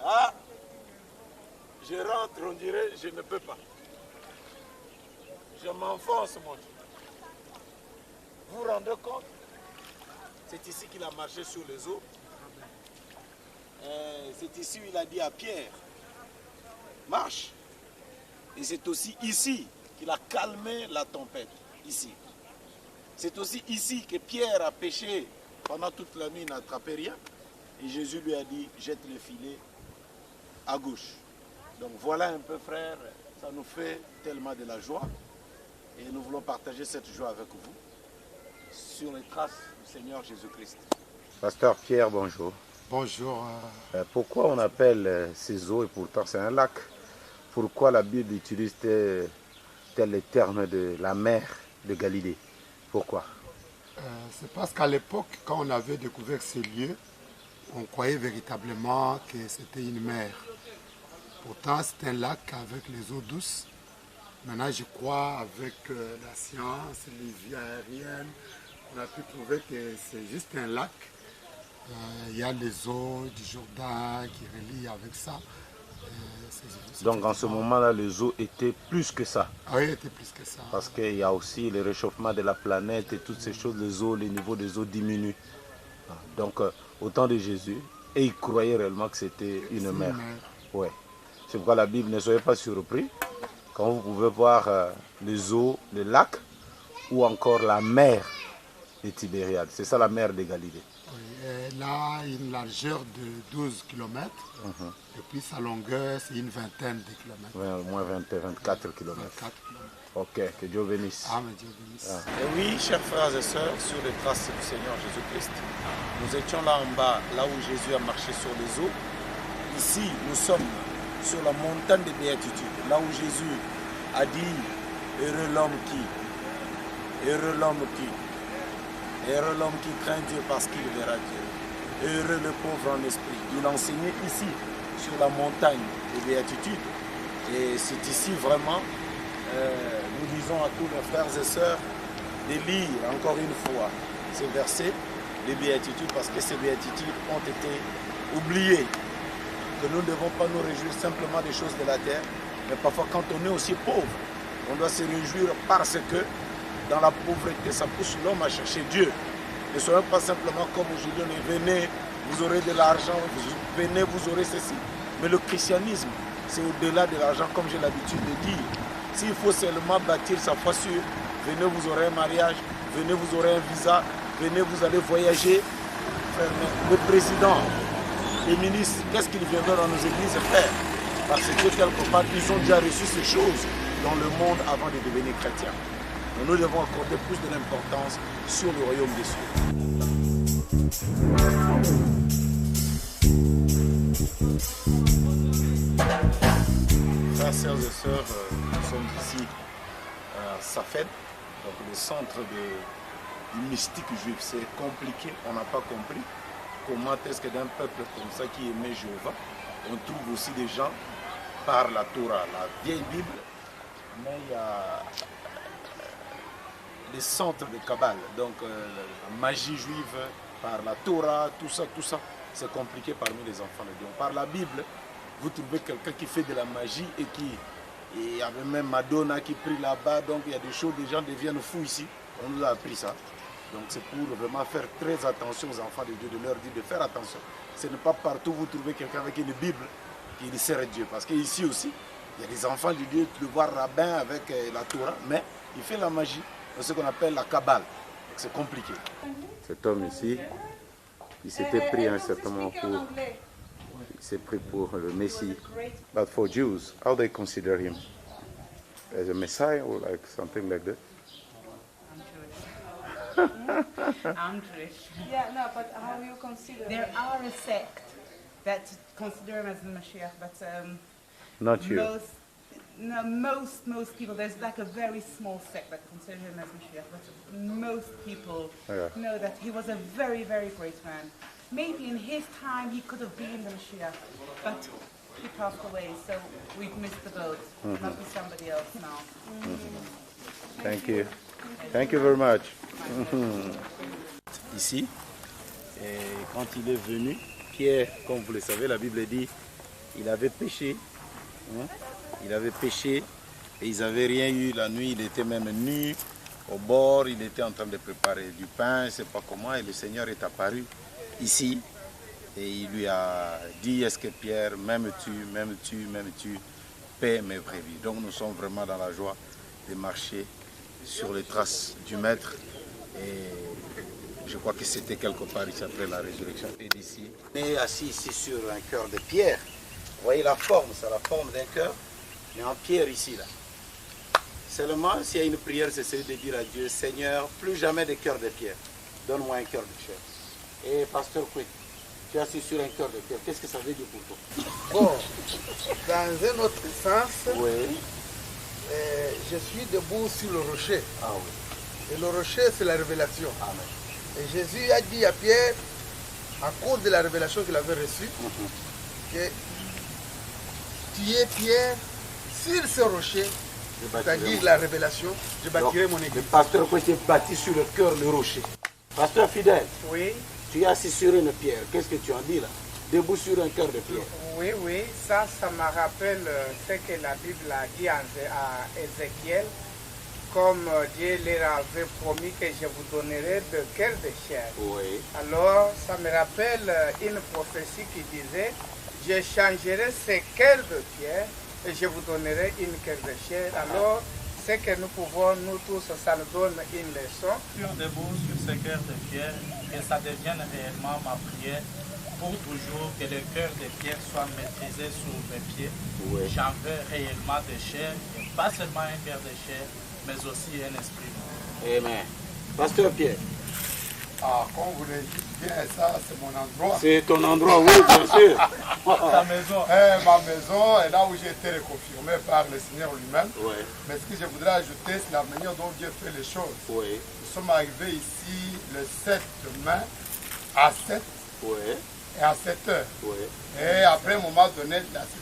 Ah, je rentre, on dirait, je ne peux pas. Je m'enfonce, mon Dieu. Vous vous rendez compte? C'est ici qu'il a marché sur les eaux. C'est ici où il a dit à Pierre, marche. Et c'est aussi ici qu'il a calmé la tempête, ici. C'est aussi ici que Pierre a pêché pendant toute la nuit, il n'a attrapé rien. Et Jésus lui a dit, jette le filet à gauche. Donc voilà un peu, frère, ça nous fait tellement de la joie. Et nous voulons partager cette joie avec vous sur les traces du Seigneur Jésus-Christ. Pasteur Pierre, bonjour. Bonjour. Pourquoi on appelle ces eaux, et pourtant c'est un lac, pourquoi la Bible utilise tel les termes de la mer de Galilée? Pourquoi? C'est parce qu'à l'époque, quand on avait découvert ces lieux, on croyait véritablement que c'était une mer. Pourtant, c'est un lac avec les eaux douces. Maintenant, je crois, avec la science, les vies aériennes, on a pu trouver que c'est juste un lac. Il y a les eaux du Jourdain qui relient avec ça. Donc en ce moment-là, les eaux étaient plus que ça. Oui, étaient plus que ça. Parce qu'il y a aussi le réchauffement de la planète et toutes ces choses, les niveaux des eaux diminuent. Donc au temps de Jésus, et ils croyaient réellement que c'était une mer. Ouais. C'est pourquoi la Bible, ne soyez pas surpris quand vous pouvez voir les eaux, les lacs ou encore la mer de Tibériade. C'est ça la mer de Galilée. Oui, elle a une largeur de 12 km et puis sa longueur c'est une vingtaine de kilomètres. Ouais, au moins 24 km. 24 km. Ok, que Dieu bénisse. Amen, Dieu bénisse. Et oui, chers frères et sœurs, sur les traces du Seigneur Jésus-Christ, nous étions là en bas, là où Jésus a marché sur les eaux. Ici, nous sommes sur la montagne des béatitudes, là où Jésus a dit, heureux l'homme qui craint Dieu parce qu'il verra Dieu. Heureux le pauvre en esprit. Il enseignait ici, sur la montagne des béatitudes. Et c'est ici vraiment, nous disons à tous les frères et sœurs, de lire encore une fois ces versets des béatitudes, parce que ces béatitudes ont été oubliées. Que nous ne devons pas nous réjouir simplement des choses de la terre, mais parfois quand on est aussi pauvre, on doit se réjouir parce que dans la pauvreté, ça pousse l'homme à chercher Dieu. Ne soyons pas simplement comme aujourd'hui, venez, vous aurez de l'argent, venez, vous aurez ceci. Mais le christianisme, c'est au-delà de l'argent, comme j'ai l'habitude de dire. S'il faut seulement bâtir sa foi sûre, venez, vous aurez un mariage, venez, vous aurez un visa, venez, vous allez voyager. Le président, les ministres, qu'est-ce qu'ils viendront dans nos églises faire? Parce que quelque part, ils ont déjà reçu ces choses dans le monde avant de devenir chrétiens. Mais nous devons accorder plus de l'importance sur le royaume des cieux. Frères, sœurs et sœurs, nous sommes ici à Safed, donc le centre du mystique juif. C'est compliqué, on n'a pas compris comment est-ce que d'un peuple comme ça qui aimait Jéhovah, on trouve aussi des gens par la Torah, la vieille Bible, mais il y a les centres de Kabbale, donc la magie juive, par la Torah, tout ça, c'est compliqué parmi les enfants de Dieu. Par la Bible, vous trouvez quelqu'un qui fait de la magie et il y avait même Madonna qui prie là-bas, donc il y a des choses, des gens deviennent fous ici, on nous a appris ça. Donc c'est pour vraiment faire très attention aux enfants de Dieu, de leur dire de faire attention. Ce n'est pas partout où vous trouvez quelqu'un avec une Bible qui sert Dieu, parce qu'ici aussi, il y a des enfants de Dieu, tu le vois rabbin avec la Torah, mais il fait la magie. ce qu'on appelle la Kabbale. C'est compliqué. Cet homme ici, il s'était pris un certain moment pour... Il s'est pris pour le Messie. But for Jews, how they consider him? As a Messiah or like something like that? I'm Jewish. Yeah, no, but how you consider There are a sect that consider him as the Mashiach, but Not you. most people, there's like a very small sect that consider him as Mashiach, but most people know that he was a very, very great man. Maybe in his time he could have been the Mashiach, but he passed away, so we've missed the boat. Must be somebody else now. Thank you. Thank you very much. Ici, et quand il est venu, Pierre, comme vous le savez, la Bible dit, il avait péché. Il avait péché et ils n'avaient rien eu la nuit, il était même nu au bord, il était en train de préparer du pain, je ne sais pas comment, et le Seigneur est apparu ici et il lui a dit, est-ce que Pierre, m'aimes-tu, paie mes brebis. Donc nous sommes vraiment dans la joie de marcher sur les traces du Maître et je crois que c'était quelque part ici après la résurrection. Et d'ici, on est assis ici sur un cœur de pierre. Vous voyez la forme, c'est la forme d'un cœur, mais en pierre ici, là. Seulement, s'il y a une prière, c'est celui de dire à Dieu, Seigneur, plus jamais de cœur de pierre, donne-moi un cœur de chair. Et pasteur Quick, tu es assis sur un cœur de pierre, qu'est-ce que ça veut dire pour toi? Bon, dans un autre sens, oui. Je suis debout sur le rocher. Ah oui. Et le rocher, c'est la révélation. Amen. Et Jésus a dit à Pierre, à cause de la révélation qu'il avait reçue, que tu es Pierre, sur ce rocher, c'est-à-dire la révélation, je bâtirai mon église. Le pasteur qui est bâti sur le cœur du rocher. Pasteur fidèle, oui. Tu es assis sur une pierre, qu'est-ce que tu en dis là? Debout sur un cœur de pierre. Oui, ça me rappelle ce que la Bible a dit à Ézéchiel, comme Dieu leur avait promis que je vous donnerai de cœur de chair. Oui. Alors, ça me rappelle une prophétie qui disait, je changerai ce cœur de pierre et je vous donnerai une cœur de chair. Alors, ce que nous pouvons, nous tous, ça nous donne une leçon. Debout sur ce cœur de pierre, que ça devienne réellement ma prière. Pour toujours que le cœur de pierre soit maîtrisé sous mes pieds. Oui. J'en veux réellement de chair, et pas seulement un cœur de chair, mais aussi un esprit. Amen. Pasteur Pierre. Ah, comme vous le dites bien, ça c'est mon endroit. C'est ton endroit, oui, bien sûr. Ta maison. Ma maison est là où j'ai été reconfirmé par le Seigneur lui-même. Oui. Mais ce que je voudrais ajouter, c'est la manière dont Dieu fait les choses. Oui. Nous sommes arrivés ici le 7 mai à 7. Oui. Et à 7 heures. Oui. Et après un moment donné,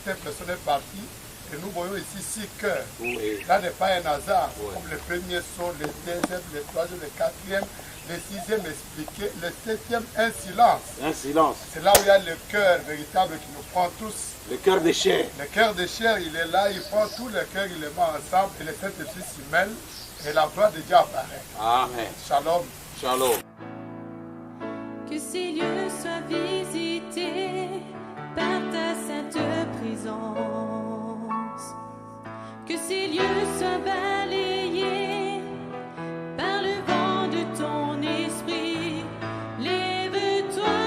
cette personne est partie. Et nous voyons ici 6 cœurs. Oui. Là n'est pas un hasard. Oui. Comme les premiers sont les deuxièmes, les troisièmes, les quatrièmes, les sixièmes expliqués, le septième, un silence. Un silence. C'est là où il y a le cœur véritable qui nous prend tous. Le cœur de chair. Le cœur de chair, il est là, il prend tous les cœurs, il les met ensemble et les Saint-Esprit s'y mêlent et la gloire de Dieu apparaît. Amen. Shalom. Shalom. Que ces lieux soient visités par ta sainte présence. Que ces lieux soient balayés par le vent de ton esprit. Lève-toi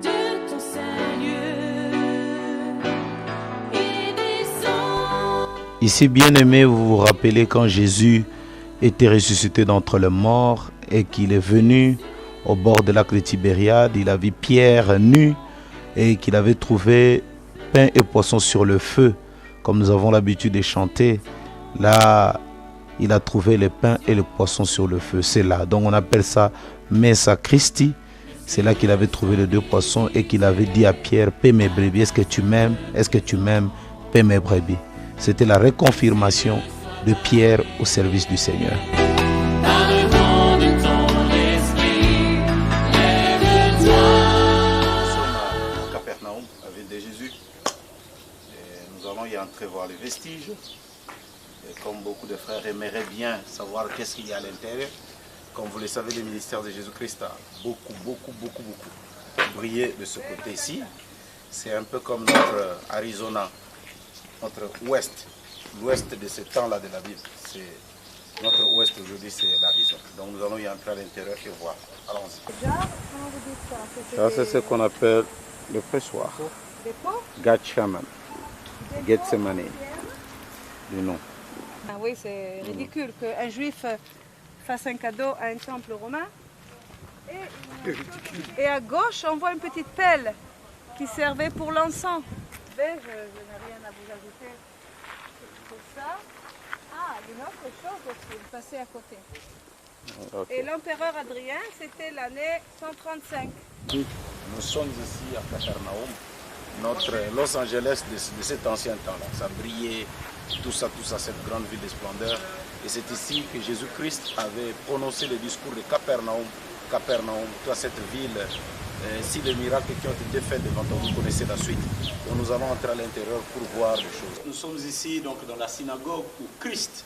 de ton Saint-Lieu et descends. Ici, bien-aimés, vous vous rappelez quand Jésus était ressuscité d'entre les morts et qu'il est venu au bord de lac de Tibériade, il a vu Pierre nu et qu'il avait trouvé pain et poisson sur le feu, comme nous avons l'habitude de chanter. Là, il a trouvé le pain et le poisson sur le feu. C'est là. Donc on appelle ça Messa Christi. C'est là qu'il avait trouvé les 2 poissons et qu'il avait dit à Pierre, paie mes brebis. Est-ce que tu m'aimes? Est-ce que tu m'aimes? Paie mes brebis. C'était la reconfirmation de Pierre au service du Seigneur. Y entrer voir les vestiges. Et comme beaucoup de frères aimeraient bien savoir qu'est-ce qu'il y a à l'intérieur, comme vous le savez, le ministère de Jésus-Christ a beaucoup brillé de ce côté-ci. C'est un peu comme notre Arizona, notre ouest, l'ouest de ce temps-là de la Bible. C'est Notre ouest aujourd'hui, c'est l'Arizona. Donc nous allons y entrer à l'intérieur et voir. Allons-y. Ça, c'est ce qu'on appelle le pressoir. Des pots? Gatchaman. Gethsemane. Du nom. Ah oui, c'est ridicule qu'un juif fasse un cadeau à un temple romain. Et à gauche, on voit une petite pelle qui servait pour l'encens. Je n'ai rien à vous ajouter pour ça. Ah, une autre chose aussi, passer à côté. Okay. Et l'empereur Adrien, c'était l'année 135. Nous sommes ici à Capernaum, notre Los Angeles de cet ancien temps-là. Ça brillait, tout ça, cette grande ville de splendeur. Et c'est ici que Jésus-Christ avait prononcé le discours de Capernaum. Capernaum, toi cette ville, si les miracles qui ont été faits devant toi, vous connaissez la suite. Donc nous allons entrer à l'intérieur pour voir les choses. Nous sommes ici donc dans la synagogue où Christ,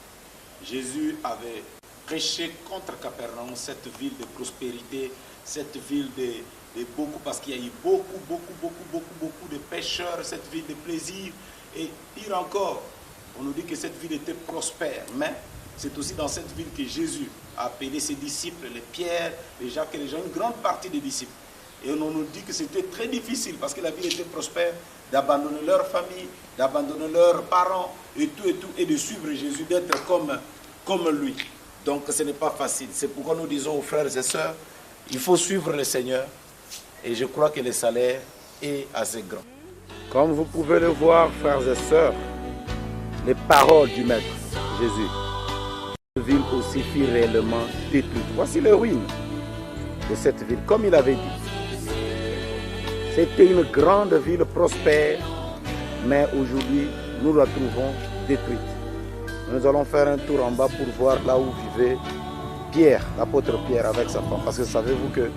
Jésus avait prêché contre Capernaum, cette ville de prospérité, cette ville de beaucoup, parce qu'il y a eu beaucoup de pécheurs, cette ville de plaisir. Et pire encore, on nous dit que cette ville était prospère, mais c'est aussi dans cette ville que Jésus a appelé ses disciples, les Pierre, les Jacques et les Jean, une grande partie des disciples. Et on nous dit que c'était très difficile, parce que la ville était prospère, d'abandonner leur famille, d'abandonner leurs parents, et tout, et de suivre Jésus, d'être comme lui. Donc ce n'est pas facile. C'est pourquoi nous disons aux frères et sœurs, il faut suivre le Seigneur, et je crois que le salaire est assez grand. Comme vous pouvez le voir, frères et sœurs, les paroles du Maître Jésus. Cette ville aussi fut réellement détruite. Voici les ruines de cette ville, comme il avait dit. C'était une grande ville prospère, mais aujourd'hui, nous la trouvons détruite. Nous allons faire un tour en bas pour voir là où vivait Pierre, l'apôtre Pierre avec sa femme. Parce que savez-vous que,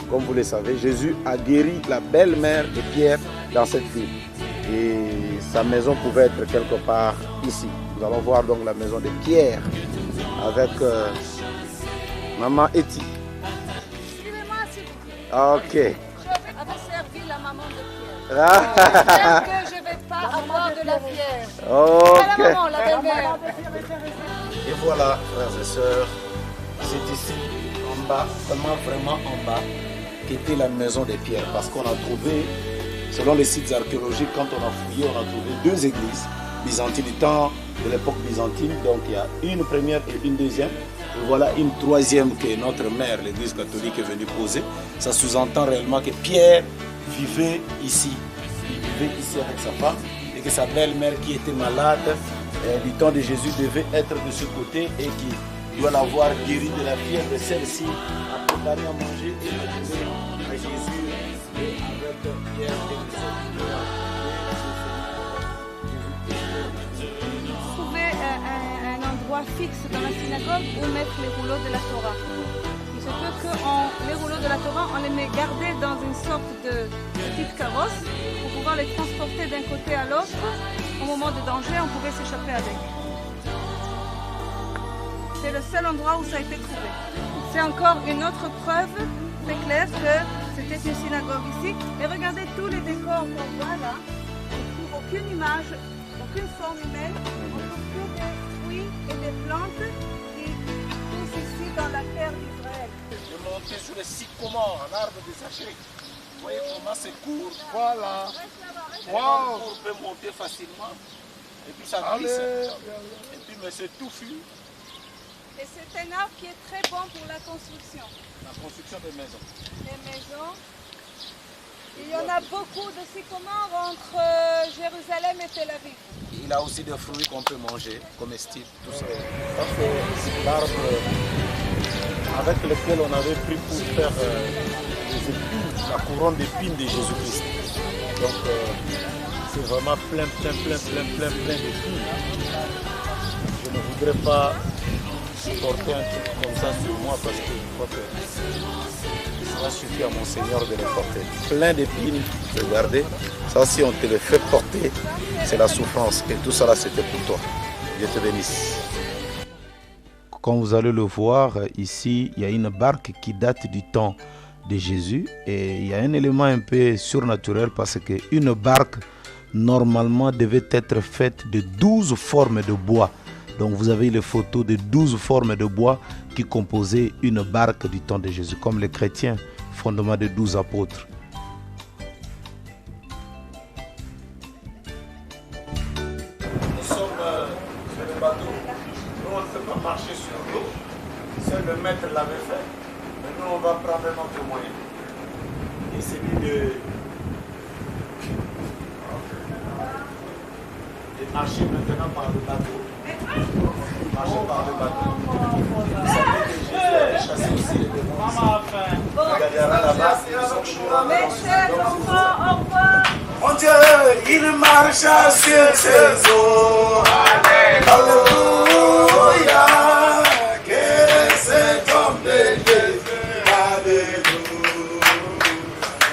comme vous le savez, Jésus a guéri la belle-mère de Pierre dans cette ville. Et sa maison pouvait être quelque part ici. Nous allons voir donc la maison de Pierre avec maman Eti. Suivez-moi s'il vous plaît. Ok. Je vais servir la maman de Pierre. J'espère que je ne vais pas avoir de la fièvre. Ok. La maman, la belle-mère. Et voilà, frères et sœurs, c'est ici, en bas, vraiment en bas, qu'était la maison de Pierre. Parce qu'on a trouvé, selon les sites archéologiques, quand on a fouillé, on a trouvé deux églises byzantines du temps de l'époque byzantine. Donc il y a une première et une deuxième. Et voilà une troisième que notre mère, l'église catholique, est venue poser. Ça sous-entend réellement que Pierre vivait ici. Il vivait ici avec sa femme et que sa belle-mère qui était malade du temps de Jésus devait être de ce côté et qui doit l'avoir guéri de la fièvre. Celle-ci a préparé à manger et a donné à Jésus et avec Pierre et les autres. Trouver un endroit fixe dans la synagogue où mettre les rouleaux de la Torah. Il se peut que les rouleaux de la Torah, on les met gardés dans une sorte de petite carrosse pour pouvoir les transporter d'un côté à l'autre. Au moment de danger, on pouvait s'échapper avec. C'est le seul endroit où ça a été trouvé. C'est encore une autre preuve très claire que c'était une synagogue ici. Et regardez tous les décors qu'on voit là. On ne trouve aucune image, aucune forme humaine. On trouve que des fruits et des plantes qui poussent ici dans la terre d'Israël. De monter sur les sycomores, un arbre de sachet. Vous voyez comment c'est court. Voilà. Wow. On peut monter facilement. Et puis ça glisse. Et puis mais c'est touffu. Et c'est un arbre qui est très bon pour la construction. La construction des maisons. Les maisons. Il y en a beaucoup de sycomores entre Jérusalem et Tel Aviv. Il a aussi des fruits qu'on peut manger, comestibles, tout ça. Ça c'est l'arbre avec lequel on avait pris pour faire les épines, la couronne d'épines de Jésus-Christ. Donc c'est vraiment plein d'épines. Je ne voudrais pas porter un truc comme ça sur moi parce que je crois que ça suffit à mon Seigneur de le porter. Plein d'épines, regardez, ça si on te le fait porter, c'est la souffrance. Et tout ça là c'était pour toi. Dieu te bénisse. Comme vous allez le voir, ici, il y a une barque qui date du temps de Jésus. Et il y a un élément un peu surnaturel parce qu'une barque, normalement, devait être faite de 12 formes de bois. Donc vous avez les photos de 12 formes de bois qui composaient une barque du temps de Jésus, comme les chrétiens, fondement des 12 apôtres. Nous sommes sur le bateau. Nous, on ne peut pas marcher sur l'eau. Seul le maître l'avait fait. Mais nous, on va prendre notre moyen. Et c'est lui de marcher maintenant par le bateau. Marcher par le bateau. Vous savez que Jésus a chassé aussi les démons. Il gardera là-bas. Mon Dieu, il marche sur ses eaux. Alléluia. Que c'est homme de Dieu. Alléluia.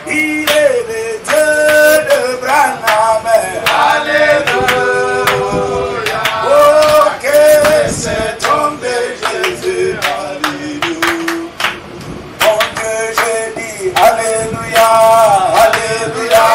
Il est le Dieu de Branham. Alléluia. Oh, que c'est homme de Jésus. Alléluia. Mon Dieu, j'ai dit Alléluia. Alléluia.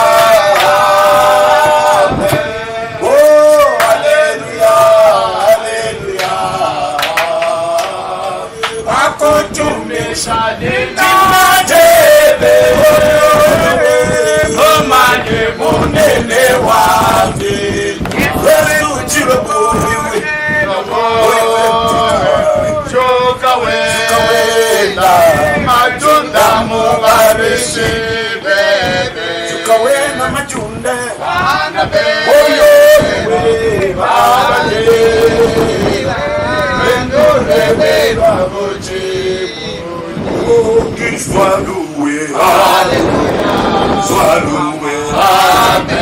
Qu'il soit loué, Alléluia, soit loué, Amen.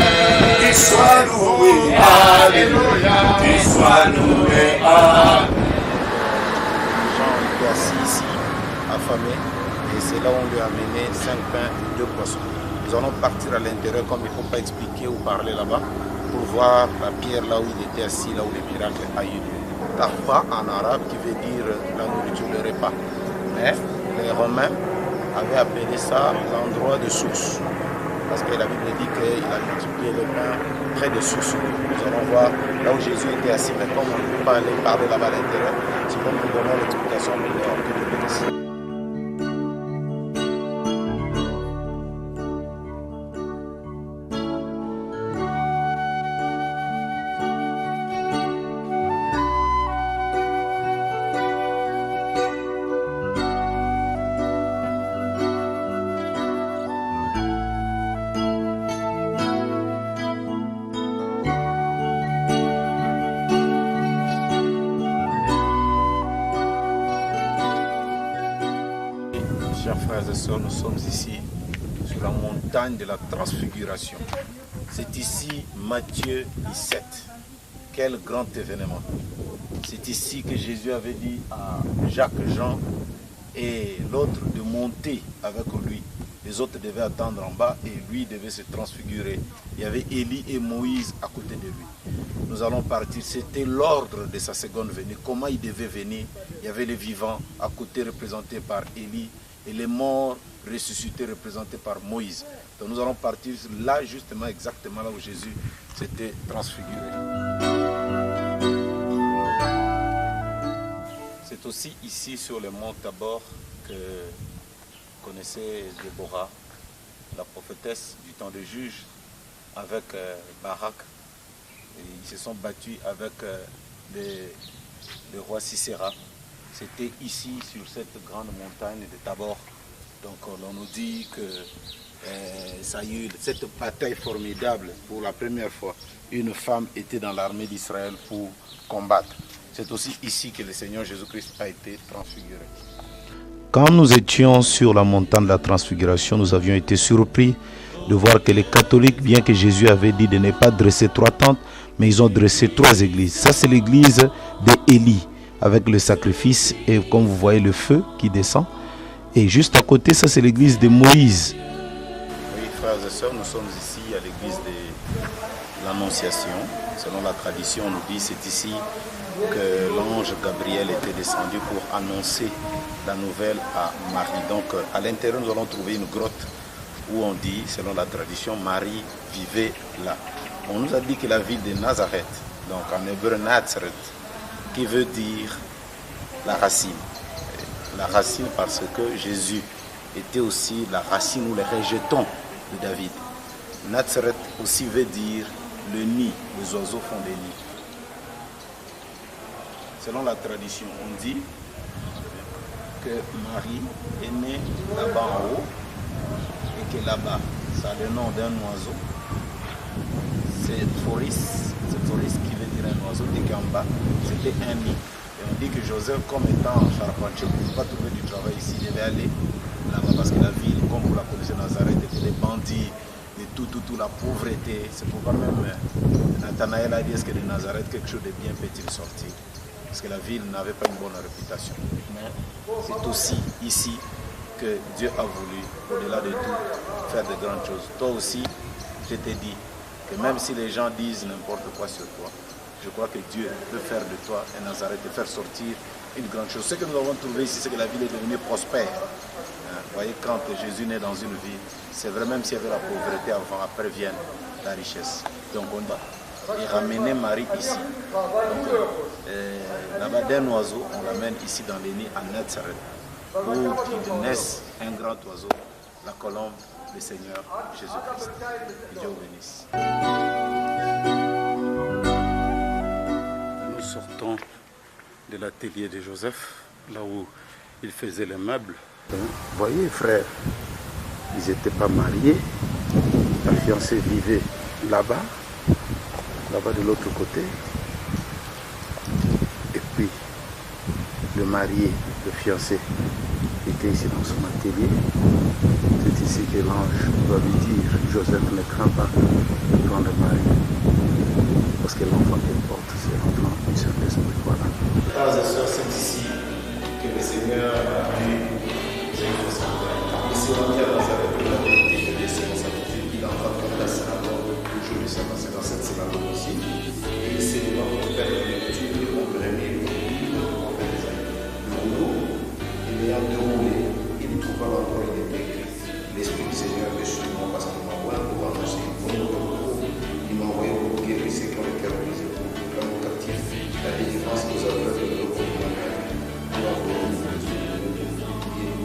Qu'il soit loué, Alléluia, qu'il soit loué, Amen. Jean était assis ici, affamé, et c'est là où on lui a amené 5 pains et 2 poissons. Nous allons partir à l'intérieur, comme il ne faut pas expliquer ou parler là-bas, pour voir la pierre là où il était assis, là où le miracle a eu lieu. Tahwa en arabe qui veut dire la nourriture, le repas. Mais les Romains avaient appelé ça l'endroit de source. Parce que la Bible dit qu'il a multiplié le pain près de sources. Nous allons voir là où Jésus était assis. Mais comme on ne peut pas aller parler là-bas à l'intérieur, c'est comme nous donnons l'explication de l'ordre. Chers frères et sœurs, nous sommes ici sur la montagne de la transfiguration. C'est ici Matthieu 17. Quel grand événement. C'est ici que Jésus avait dit à Jacques, Jean et l'autre de monter avec lui. Les autres devaient attendre en bas et lui devait se transfigurer. Il y avait Élie et Moïse à côté de lui. Nous allons partir. C'était l'ordre de sa seconde venue. Comment il devait venir? Il y avait les vivants à côté représentés par Élie et les morts ressuscités représentés par Moïse. Donc nous allons partir là, justement, exactement là où Jésus s'était transfiguré. C'est aussi ici sur le mont Tabor que connaissait Déborah, la prophétesse du temps de juge, avec Barak. Et ils se sont battus avec le roi Sisera. C'était ici, sur cette grande montagne de Tabor. Donc on nous dit que ça a eu cette bataille formidable pour la première fois. Une femme était dans l'armée d'Israël pour combattre. C'est aussi ici que le Seigneur Jésus-Christ a été transfiguré. Quand nous étions sur la montagne de la transfiguration, nous avions été surpris de voir que les catholiques, bien que Jésus avait dit de ne pas dresser 3 tentes, mais ils ont dressé 3 églises. Ça, c'est l'église d'Élie, avec le sacrifice et comme vous voyez le feu qui descend. Et juste à côté, ça c'est l'église de Moïse. Oui, frères et sœurs, nous sommes ici à l'église de l'Annonciation. Selon la tradition, on nous dit c'est ici que l'ange Gabriel était descendu pour annoncer la nouvelle à Marie. Donc à l'intérieur, nous allons trouver une grotte où on dit, selon la tradition, Marie vivait là. On nous a dit que la ville de Nazareth, donc en hébreu Nazareth, qui veut dire la racine. La racine parce que Jésus était aussi la racine ou les rejetons de David. Nazareth aussi veut dire le nid, les oiseaux font des nids. Selon la tradition, on dit que Marie est née là-bas en haut et que là-bas, ça a le nom d'un oiseau. C'est Phoris qui veut dire un oiseau, et qu'en bas, c'était un nid. Et on dit que Joseph, comme étant charpentier, ne pouvait pas trouver du travail ici, il devait aller là-bas parce que la ville, comme vous la connaissez, Nazareth, était des bandits, de tout, la pauvreté. C'est pourquoi même Nathanaël a dit, est-ce que de Nazareth, quelque chose de bien peut-il sortir? Parce que la ville n'avait pas une bonne réputation. Mais c'est aussi ici que Dieu a voulu, au-delà de tout, faire de grandes choses. Toi aussi, je t'ai dit que même si les gens disent n'importe quoi sur toi, je crois que Dieu peut faire de toi un Nazareth, de faire sortir une grande chose. Ce que nous avons trouvé ici, c'est que la ville est devenue prospère. Vous voyez, quand Jésus naît dans une ville, c'est vrai, même s'il y avait la pauvreté avant, après vient la richesse. Donc on va et ramener Marie ici. Là-bas d'un oiseau, on l'amène ici dans les nids à Nazareth, pour qu'il naisse un grand oiseau, la colombe, le Seigneur Jésus-Christ. Que Dieu vous bénisse. Nous sortons de l'atelier de Joseph, là où il faisait les meubles. Vous voyez, frère, ils n'étaient pas mariés. La fiancée vivait là-bas de l'autre côté. Et puis, le marié, le fiancé, était ici dans son atelier. C'est ici que l'ange doit lui dire, Joseph, ne crains pas de prendre Marie, parce que l'enfant qu'elle porte, c'est l'enfant du Saint-Esprit. Voilà. Frères et sœurs, c'est ici que le Seigneur a pu nous exaucer. Ici, on vient dans sa république, de ses responsabilités, il entend comme la synagogue, le jour du sabbat, c'est dans cette synagogue aussi. Et il s'est devant pour faire une lecture, il comprenait le rouleau, et l'ayant déroulé, il trouva l'endroit où il était écrit. L'Esprit du Seigneur est sur moi parce qu'il m'envoie pour annoncer une bonne nouvelle. Il m'a envoyé pour guérir ceux qui ont le cœur brisé, pour proclamer aux captifs la délivrance aux aveugles de l'eau pour envoyer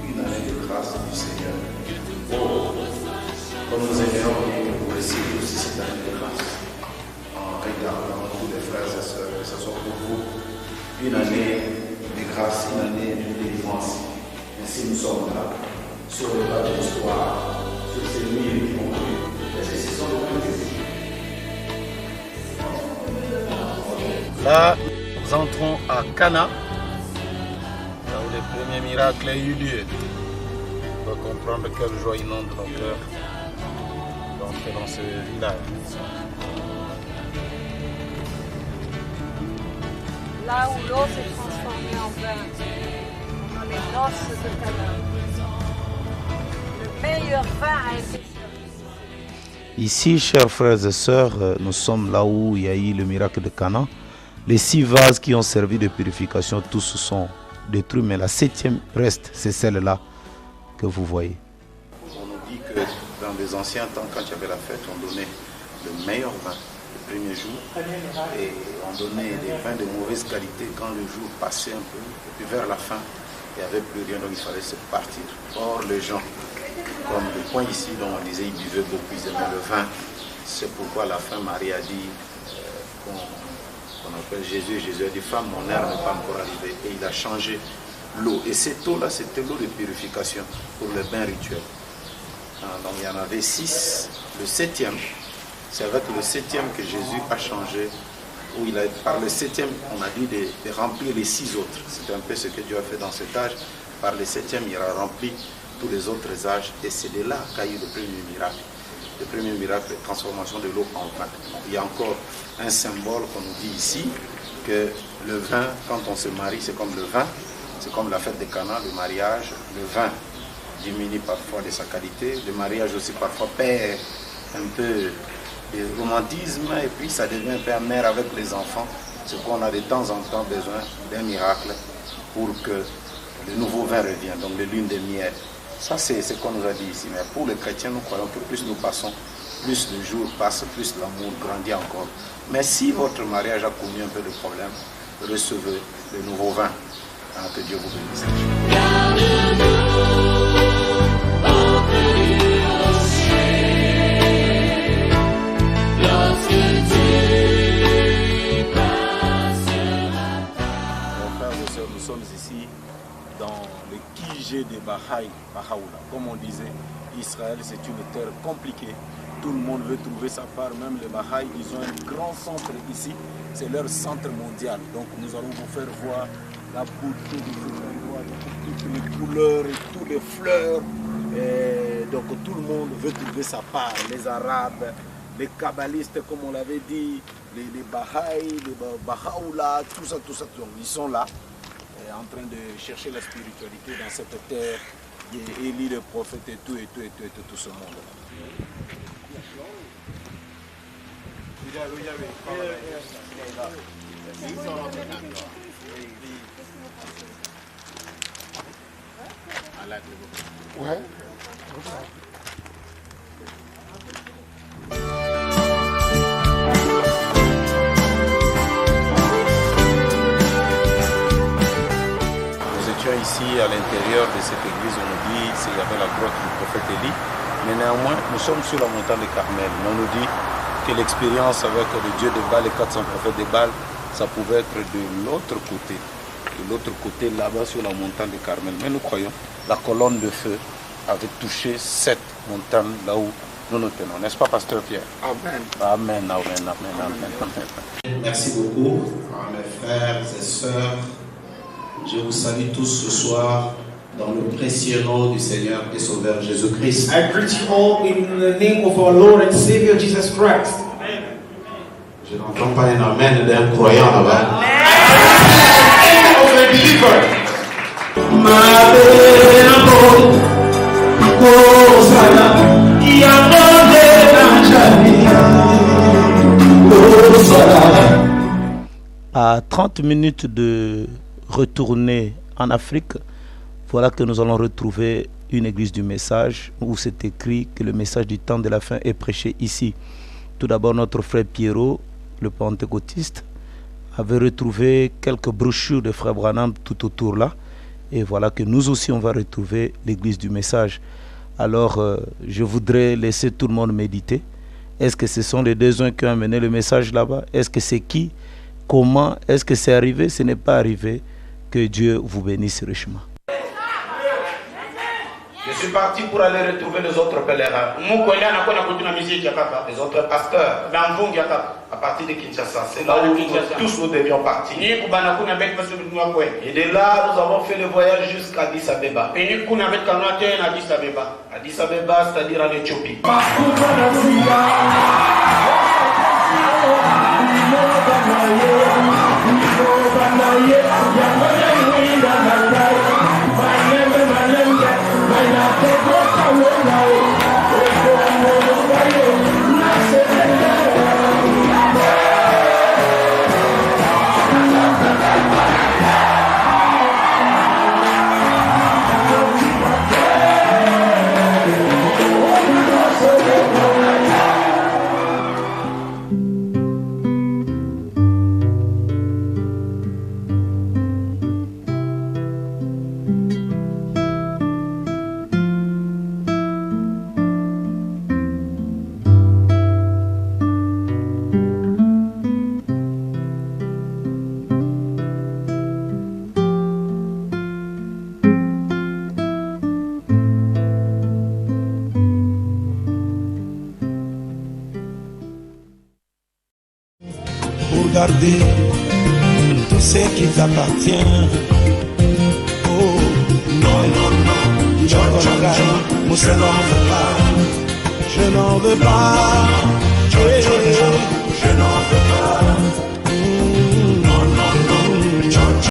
une année de grâce du Seigneur. Oh, comme nous aimons bien que vous recevez aussi cette année de grâce en regardant tous les frères et sœurs, que ce soit pour vous une année de grâce, une année de délivrance. Ainsi nous sommes là, sur le pas de l'histoire, sur ces nuits qui ont eu. Est-ce que ce sont les mêmes désirs? Là, nous entrons à Cana, là où le premier miracle a eu lieu. On doit comprendre quelle joie inonde nos cœurs d'entrer dans ce village. Là où l'eau s'est transformée en vin, dans les noces de Cana. Le meilleur vin a été servi. Ici, chers frères et sœurs, nous sommes là où il y a eu le miracle de Cana. Les 6 vases qui ont servi de purification, tous sont détruits, mais la 7e reste, c'est celle-là que vous voyez. On nous dit que dans les anciens temps, quand il y avait la fête, on donnait le meilleur vin le premier jour et on donnait des vins de mauvaise qualité quand le jour passait un peu. Et puis vers la fin, il n'y avait plus rien, donc il fallait se partir. Or, les gens, comme le point ici, dont on disait, ils buvaient beaucoup, ils aimaient le vin. C'est pourquoi à la fin, Marie a dit qu'on appelle Jésus. Jésus a dit, femme, mon heure n'est pas encore arrivée. Et il a changé l'eau. Et cette eau-là, c'était l'eau de purification pour le bain rituel. Donc il y en avait 6. Le 7e, c'est avec le 7e que Jésus a changé. Où il a, par le 7e, on a dit de remplir les 6 autres. C'est un peu ce que Dieu a fait dans cet âge. Par le 7e, il a rempli tous les autres âges. Et c'est de là qu'a eu le premier miracle. Le premier miracle, la transformation de l'eau en vin. Il y a encore un symbole qu'on nous dit ici, que le vin, quand on se marie, c'est comme le vin, c'est comme la fête de Cana, le mariage, le vin diminue parfois de sa qualité, le mariage aussi parfois perd un peu de romantisme et puis ça devient un peu amer avec les enfants. C'est qu'on a de temps en temps besoin d'un miracle pour que le nouveau vin revienne, donc le lune de miel. Ça, c'est ce qu'on nous a dit ici. Mais pour les chrétiens, nous croyons que plus nous passons, plus le jour passe, plus l'amour grandit encore. Mais si votre mariage a connu un peu de problème, recevez le nouveau vin. Que Dieu vous bénisse. Nous sommes ici dans le Kijé de Bahaï, Bahaoula. Comme on disait, Israël c'est une terre compliquée. Tout le monde veut trouver sa part, même les Bahaï, ils ont un grand centre ici, c'est leur centre mondial. Donc nous allons vous faire voir la beauté de cet endroit, toutes les couleurs et toutes les fleurs. Et donc tout le monde veut trouver sa part, les Arabes, les Kabbalistes comme on l'avait dit, les Bahaï, les Bahaoula, tout ça. Donc ils sont là. En train de chercher la spiritualité dans cette terre, Élie le prophète et tout ce monde. Ouais. Ici à l'intérieur de cette église, on nous dit qu'il y avait la grotte du prophète Élie, mais néanmoins nous sommes sur la montagne de Carmel. Mais on nous dit que l'expérience avec le Dieu de Baal, les 400 prophètes de Baal, ça pouvait être de l'autre côté là-bas sur la montagne de Carmel. Mais nous croyons la colonne de feu avait touché cette montagne là où nous nous tenons, n'est-ce pas, pasteur Pierre? Amen. Amen. Merci beaucoup à mes frères et sœurs. Je vous salue tous ce soir dans le précieux nom du Seigneur et Sauveur Jésus-Christ. I greet you all in the name of our Lord and Savior Jesus Christ. Je n'entends pas un amen d'un croyant là-bas. Amen of a believer. À 30 minutes de retourner en Afrique, voilà que nous allons retrouver une église du message où c'est écrit que le message du temps de la fin est prêché ici. Tout d'abord, notre frère Pierrot, le pentecôtiste, avait retrouvé quelques brochures de frère Branham tout autour là. Et voilà que nous aussi, on va retrouver l'église du message. Alors, je voudrais laisser tout le monde méditer. Est-ce que ce sont les deux uns qui ont amené le message là-bas? Est-ce que c'est qui? Comment? Est-ce que c'est arrivé? Ce n'est pas arrivé. Que Dieu vous bénisse richement. Je suis parti pour aller retrouver les autres pèlerins, les autres pasteurs, à partir de Kinshasa. C'est là où tous nous devions partir. Et de là, nous avons fait le voyage jusqu'à Addis Abeba. Addis Abeba, c'est-à-dire en Éthiopie. Garder tout ce qui t'appartient. Oh, non, je n'en veux pas. Je n'en veux pas.